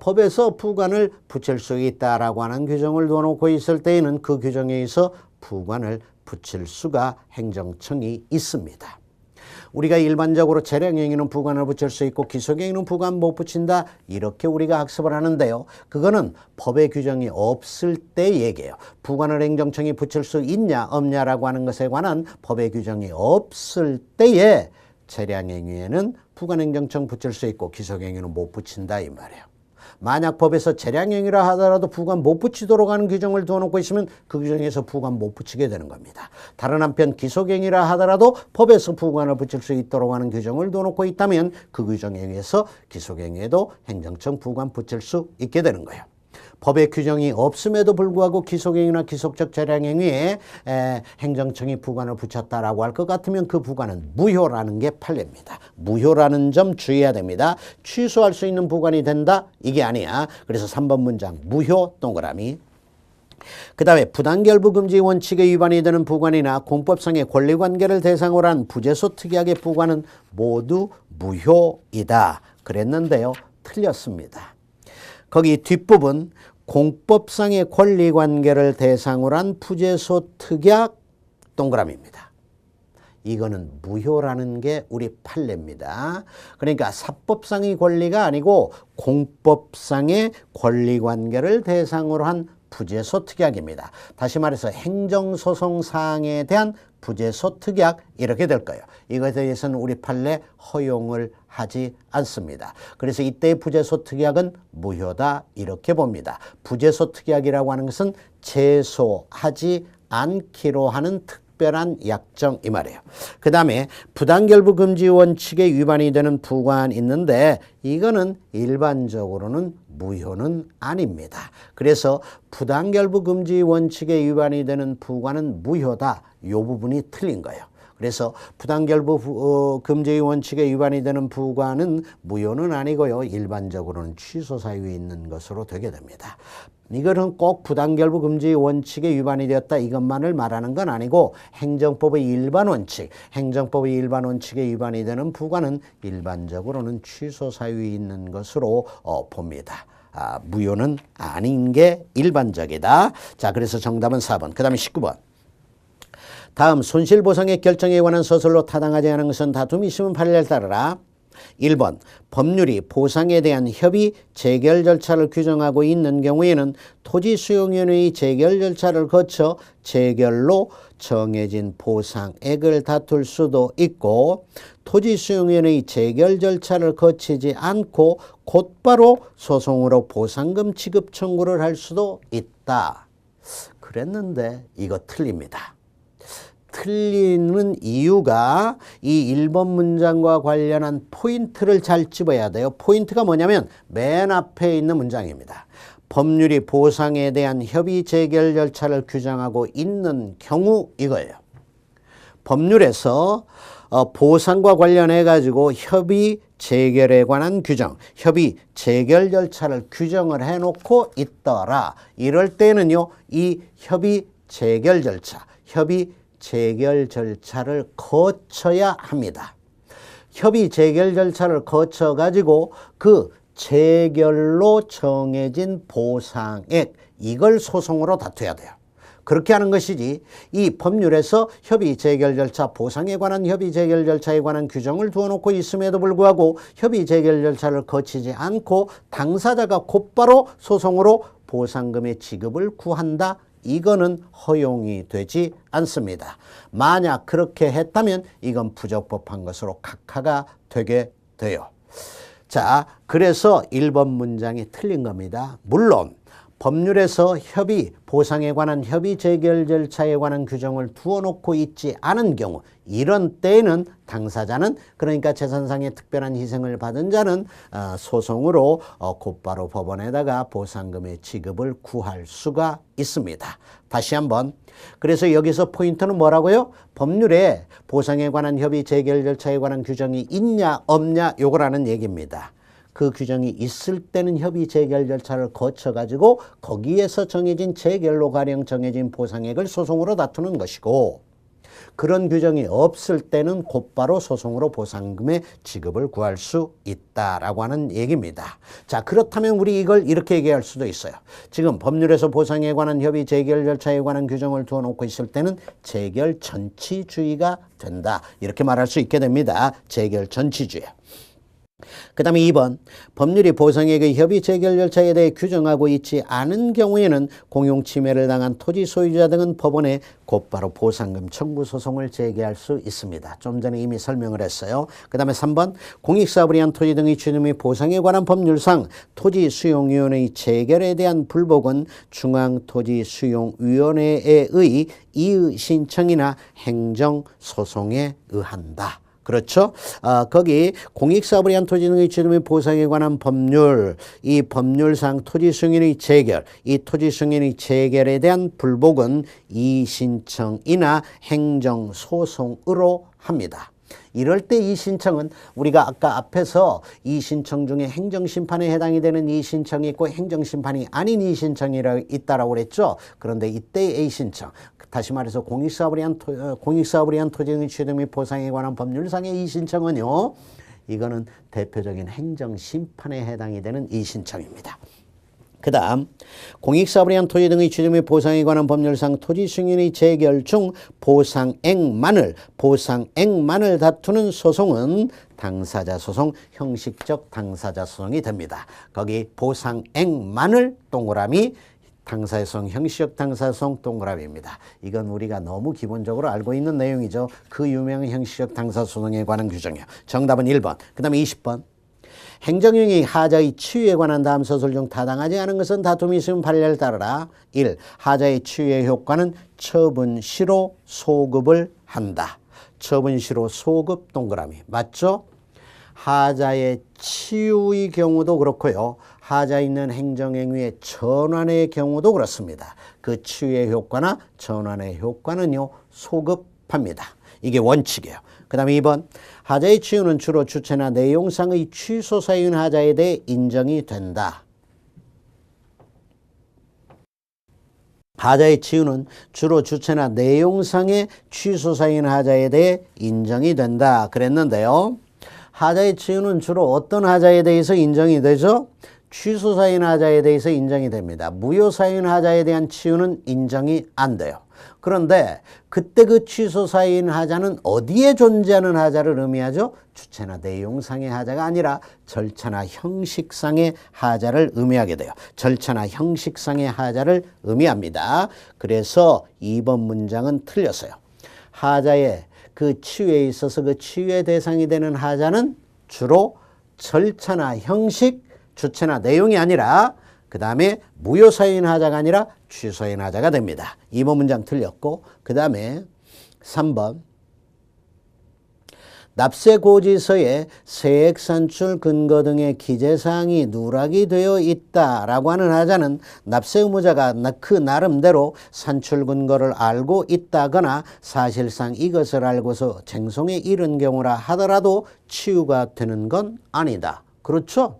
법에서 부관을 붙일 수 있다라고 하는 규정을 두어놓고 있을 때에는 그 규정에 의해서 부관을 붙일 수가 행정청이 있습니다. 우리가 일반적으로 재량행위는 부관을 붙일 수 있고 기속행위는 부관 못 붙인다, 이렇게 우리가 학습을 하는데요. 그거는 법의 규정이 없을 때 얘기예요. 부관을 행정청이 붙일 수 있냐 없냐라고 하는 것에 관한 법의 규정이 없을 때에 재량행위에는 부관행정청 붙일 수 있고 기속행위는 못 붙인다, 이 말이에요. 만약 법에서 재량행위라 하더라도 부관 못 붙이도록 하는 규정을 두어놓고 있으면 그 규정에서 부관 못 붙이게 되는 겁니다. 다른 한편 기속행위라 하더라도 법에서 부관을 붙일 수 있도록 하는 규정을 두어놓고 있다면 그 규정에 의해서 기속행위에도 행정청 부관 붙일 수 있게 되는 거예요. 법의 규정이 없음에도 불구하고 기속행위나 기속적 재량행위에 행정청이 부관을 붙였다라고 할 것 같으면 그 부관은 무효라는 게 판례입니다. 무효라는 점 주의해야 됩니다. 취소할 수 있는 부관이 된다? 이게 아니야. 그래서 3번 문장 무효 동그라미. 그 다음에 부당결부 금지 원칙에 위반이 되는 부관이나 공법상의 권리관계를 대상으로 한 부재소 특약의 부관은 모두 무효이다. 그랬는데요. 틀렸습니다. 거기 뒷부분 공법상의 권리관계를 대상으로 한 부재소 특약 동그라미입니다. 이거는 무효라는 게 우리 판례입니다. 그러니까 사법상의 권리가 아니고 공법상의 권리관계를 대상으로 한 부재소 특약입니다. 다시 말해서 행정소송 사항에 대한 부재소 특약 이렇게 될 거예요. 이것에 대해서는 우리 판례 허용을 하지 않습니다. 그래서 이때의 부재소 특약은 무효다 이렇게 봅니다. 부재소 특약이라고 하는 것은 제소하지 않기로 하는 특별한 약정 이 말이에요. 그 다음에 부당결부 금지 원칙에 위반이 되는 부관 있는데 이거는 일반적으로는 무효는 아닙니다. 그래서 부당결부 금지 원칙에 위반이 되는 부관은 무효다. 이 부분이 틀린 거예요. 그래서 부당결부 금지 원칙에 위반이 되는 부관은 무효는 아니고요. 일반적으로는 취소 사유에 있는 것으로 되게 됩니다. 이거는 꼭 부당결부 금지 원칙에 위반이 되었다 이것만을 말하는 건 아니고 행정법의 일반 원칙, 행정법의 일반 원칙에 위반이 되는 부관은 일반적으로는 취소 사유에 있는 것으로 봅니다. 무효는 아닌 게 일반적이다. 자, 그래서 정답은 4번. 그 다음에 19번. 다음 손실보상의 결정에 관한 서술로 타당하지 않은 것은 다툼이 있으면 판례를 따르라. 1번 법률이 보상에 대한 협의 재결 절차를 규정하고 있는 경우에는 토지수용위원회의 재결 절차를 거쳐 재결로 정해진 보상액을 다툴 수도 있고 토지수용위원회의 재결 절차를 거치지 않고 곧바로 소송으로 보상금 지급 청구를 할 수도 있다. 그랬는데 이거 틀립니다. 틀리는 이유가 이 1번 문장과 관련한 포인트를 잘 집어야 돼요. 포인트가 뭐냐면 맨 앞에 있는 문장입니다. 법률이 보상에 대한 협의 재결 절차를 규정하고 있는 경우 이거예요. 법률에서 보상과 관련해 가지고 협의 재결에 관한 규정, 협의 재결 절차를 규정을 해놓고 있더라. 이럴 때는요, 이 협의 재결 절차, 협의 재결 절차를 거쳐야 합니다. 협의 재결 절차를 거쳐 가지고 그 재결로 정해진 보상액 이걸 소송으로 다투어야 돼요. 그렇게 하는 것이지 이 법률에서 협의 재결 절차, 보상에 관한 협의 재결 절차에 관한 규정을 두어놓고 있음에도 불구하고 협의 재결 절차를 거치지 않고 당사자가 곧바로 소송으로 보상금의 지급을 구한다. 이거는 허용이 되지 않습니다. 만약 그렇게 했다면 이건 부적법한 것으로 각하가 되게 돼요. 자, 그래서 1번 문장이 틀린 겁니다. 물론 법률에서 협의, 보상에 관한 협의 재결 절차에 관한 규정을 두어놓고 있지 않은 경우 이런 때에는 당사자는 그러니까 재산상의 특별한 희생을 받은 자는 소송으로 곧바로 법원에다가 보상금의 지급을 구할 수가 있습니다. 다시 한번. 그래서 여기서 포인트는 뭐라고요? 법률에 보상에 관한 협의 재결 절차에 관한 규정이 있냐 없냐 요거라는 얘기입니다. 그 규정이 있을 때는 협의 재결 절차를 거쳐가지고 거기에서 정해진 재결로 가령 정해진 보상액을 소송으로 다투는 것이고 그런 규정이 없을 때는 곧바로 소송으로 보상금의 지급을 구할 수 있다라고 하는 얘기입니다. 자, 그렇다면 우리 이걸 이렇게 얘기할 수도 있어요. 지금 법률에서 보상에 관한 협의 재결 절차에 관한 규정을 두어놓고 있을 때는 재결 전치주의가 된다. 이렇게 말할 수 있게 됩니다. 재결 전치주의. 그 다음에 2번 법률이 보상액의 협의 재결 절차에 대해 규정하고 있지 않은 경우에는 공용침해를 당한 토지 소유자 등은 법원에 곧바로 보상금 청구 소송을 제기할 수 있습니다. 좀 전에 이미 설명을 했어요. 그 다음에 3번 공익사업을 위한 토지 등의 취득 및 보상에 관한 법률상 토지수용위원회의 재결에 대한 불복은 중앙토지수용위원회에 의 이의 신청이나 행정소송에 의한다. 그렇죠? 거기 공익사업을 위한 토지 등의 취득 및 보상에 관한 법률, 이 법률상 토지승인의 재결, 이 토지승인의 재결에 대한 불복은 이의신청이나 행정소송으로 합니다. 이럴 때 이의신청은 우리가 아까 앞에서 이의신청 중에 행정심판에 해당이 되는 이의신청이 있고 행정심판이 아닌 이의신청이 있다라고 그랬죠. 그런데 이때의 A신청, 다시 말해서 공익사업을 위한 토지 등의 취득 및 보상에 관한 법률상의 이의신청은요, 이거는 대표적인 행정심판에 해당이 되는 이의신청입니다. 그 다음 공익사업을 위한 토지 등의 취득 및 보상에 관한 법률상 토지 승인의 재결 중 보상액만을 다투는 소송은 당사자 소송, 형식적 당사자 소송이 됩니다. 거기 보상액만을 동그라미, 당사자소송, 형식적 당사자소송 동그라미입니다. 이건 우리가 너무 기본적으로 알고 있는 내용이죠. 그 유명한 형식적 당사자소송에 관한 규정이요. 정답은 1번. 그 다음에 20번. 행정형이 하자의 치유에 관한 다음 서술 중 타당하지 않은 것은 다툼이 있으면 판례를 따르라. 1. 하자의 치유의 효과는 처분시로 소급을 한다. 처분시로 소급 동그라미. 맞죠? 하자의 치유의 경우도 그렇고요. 하자에 있는 행정행위의 전환의 경우도 그렇습니다. 그 치유의 효과나 전환의 효과는요, 소급합니다. 이게 원칙이에요. 그 다음에 2번. 하자의 치유는 주로 주체나 내용상의 취소 사유인 하자에 대해 인정이 된다. 하자의 치유는 주로 주체나 내용상의 취소 사유인 하자에 대해 인정이 된다. 그랬는데요. 하자의 치유는 주로 어떤 하자에 대해서 인정이 되죠? 취소사유인 하자에 대해서 인정이 됩니다. 무효사유인 하자에 대한 치유는 인정이 안 돼요. 그런데 그때 그 취소사유인 하자는 어디에 존재하는 하자를 의미하죠? 주체나 내용상의 하자가 아니라 절차나 형식상의 하자를 의미하게 돼요. 절차나 형식상의 하자를 의미합니다. 그래서 2번 문장은 틀렸어요. 하자의 그 치유에 있어서 그 치유의 대상이 되는 하자는 주로 절차나 형식, 주체나 내용이 아니라 그 다음에 무효사유인 하자가 아니라 취소인 하자가 됩니다. 2번 문장 틀렸고, 그 다음에 3번. 납세고지서에 세액 산출 근거 등의 기재사항이 누락이 되어 있다라고 하는 하자는 납세 의무자가 그 나름대로 산출 근거를 알고 있다거나 사실상 이것을 알고서 쟁송에 이른 경우라 하더라도 치유가 되는 건 아니다. 그렇죠?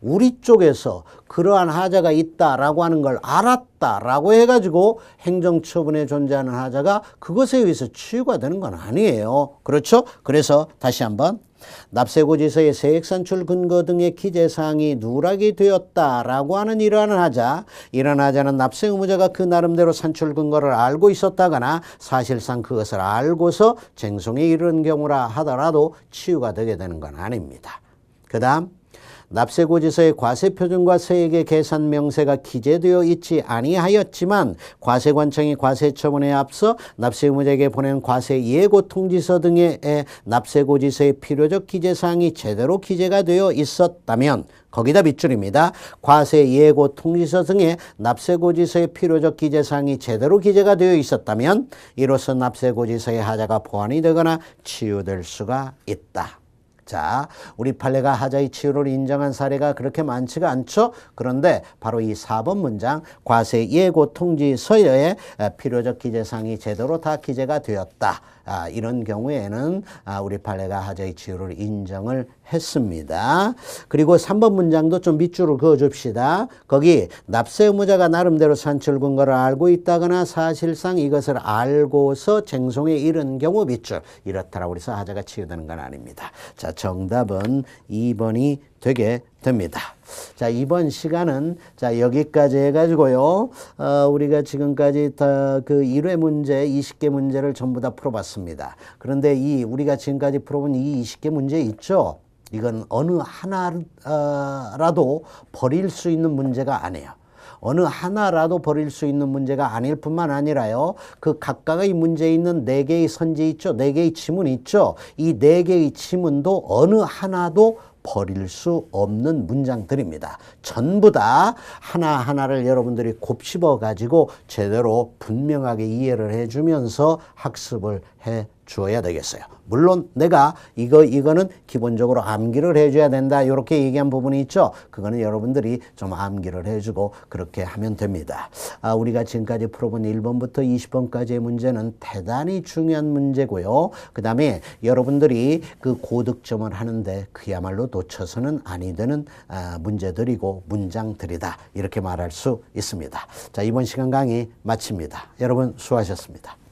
우리 쪽에서 그러한 하자가 있다라고 하는 걸 알았다라고 해가지고 행정처분에 존재하는 하자가 그것에 의해서 치유가 되는 건 아니에요. 그렇죠? 그래서 다시 한번. 납세고지서의 세액산출 근거 등의 기재사항이 누락이 되었다라고 하는 이러한 하자, 이러한 하자는 납세 의무자가 그 나름대로 산출 근거를 알고 있었다거나 사실상 그것을 알고서 쟁송에 이른 경우라 하더라도 치유가 되게 되는 건 아닙니다. 그 다음. 납세고지서의 과세표준과 세액의 계산 명세가 기재되어 있지 아니하였지만 과세관청이 과세처분에 앞서 납세의무자에게 보낸 과세예고통지서 등의 납세고지서의 필요적 기재사항이 제대로 기재가 되어 있었다면, 거기다 밑줄입니다. 과세예고통지서 등의 납세고지서의 필요적 기재사항이 제대로 기재가 되어 있었다면 이로써 납세고지서의 하자가 보완이 되거나 치유될 수가 있다. 자, 우리 판례가 하자의 치유를 인정한 사례가 그렇게 많지가 않죠. 그런데 바로 이 4번 문장, 과세 예고 통지서에 필요적 기재사항이 제대로 다 기재가 되었다. 이런 경우에는 우리 판례가 하자의 치유를 인정을 했습니다. 그리고 3번 문장도 좀 밑줄을 그어줍시다. 거기 납세 의무자가 나름대로 산출 근거를 알고 있다거나 사실상 이것을 알고서 쟁송에 이른 경우 밑줄, 이렇다라고 해서 하자가 치유되는 건 아닙니다. 자, 정답은 2번이 되게 됩니다. 자, 이번 시간은 자 여기까지 해가지고요. 우리가 지금까지 다 그 1회 문제 20개 문제를 전부 다 풀어봤습니다. 그런데 우리가 지금까지 풀어본 이 20개 문제 있죠? 이건 어느 하나라도 버릴 수 있는 문제가 아니에요. 어느 하나라도 버릴 수 있는 문제가 아닐 뿐만 아니라요. 그 각각의 문제에 있는 4개의 선지 있죠. 4개의 지문 있죠. 이 4개의 지문도 어느 하나도 버릴 수 없는 문장들입니다. 전부 다 하나하나를 여러분들이 곱씹어 가지고 제대로 분명하게 이해를 해주면서 학습을 해 주어야 되겠어요. 물론 내가 이거는 기본적으로 암기를 해줘야 된다 이렇게 얘기한 부분이 있죠. 그거는 여러분들이 좀 암기를 해주고 그렇게 하면 됩니다. 우리가 지금까지 풀어본 1번부터 20번까지의 문제는 대단히 중요한 문제고요. 그 다음에 여러분들이 그 고득점을 하는데 그야말로 놓쳐서는 아니 되는 문제들이고 문장들이다 이렇게 말할 수 있습니다. 자, 이번 시간 강의 마칩니다. 여러분 수고하셨습니다.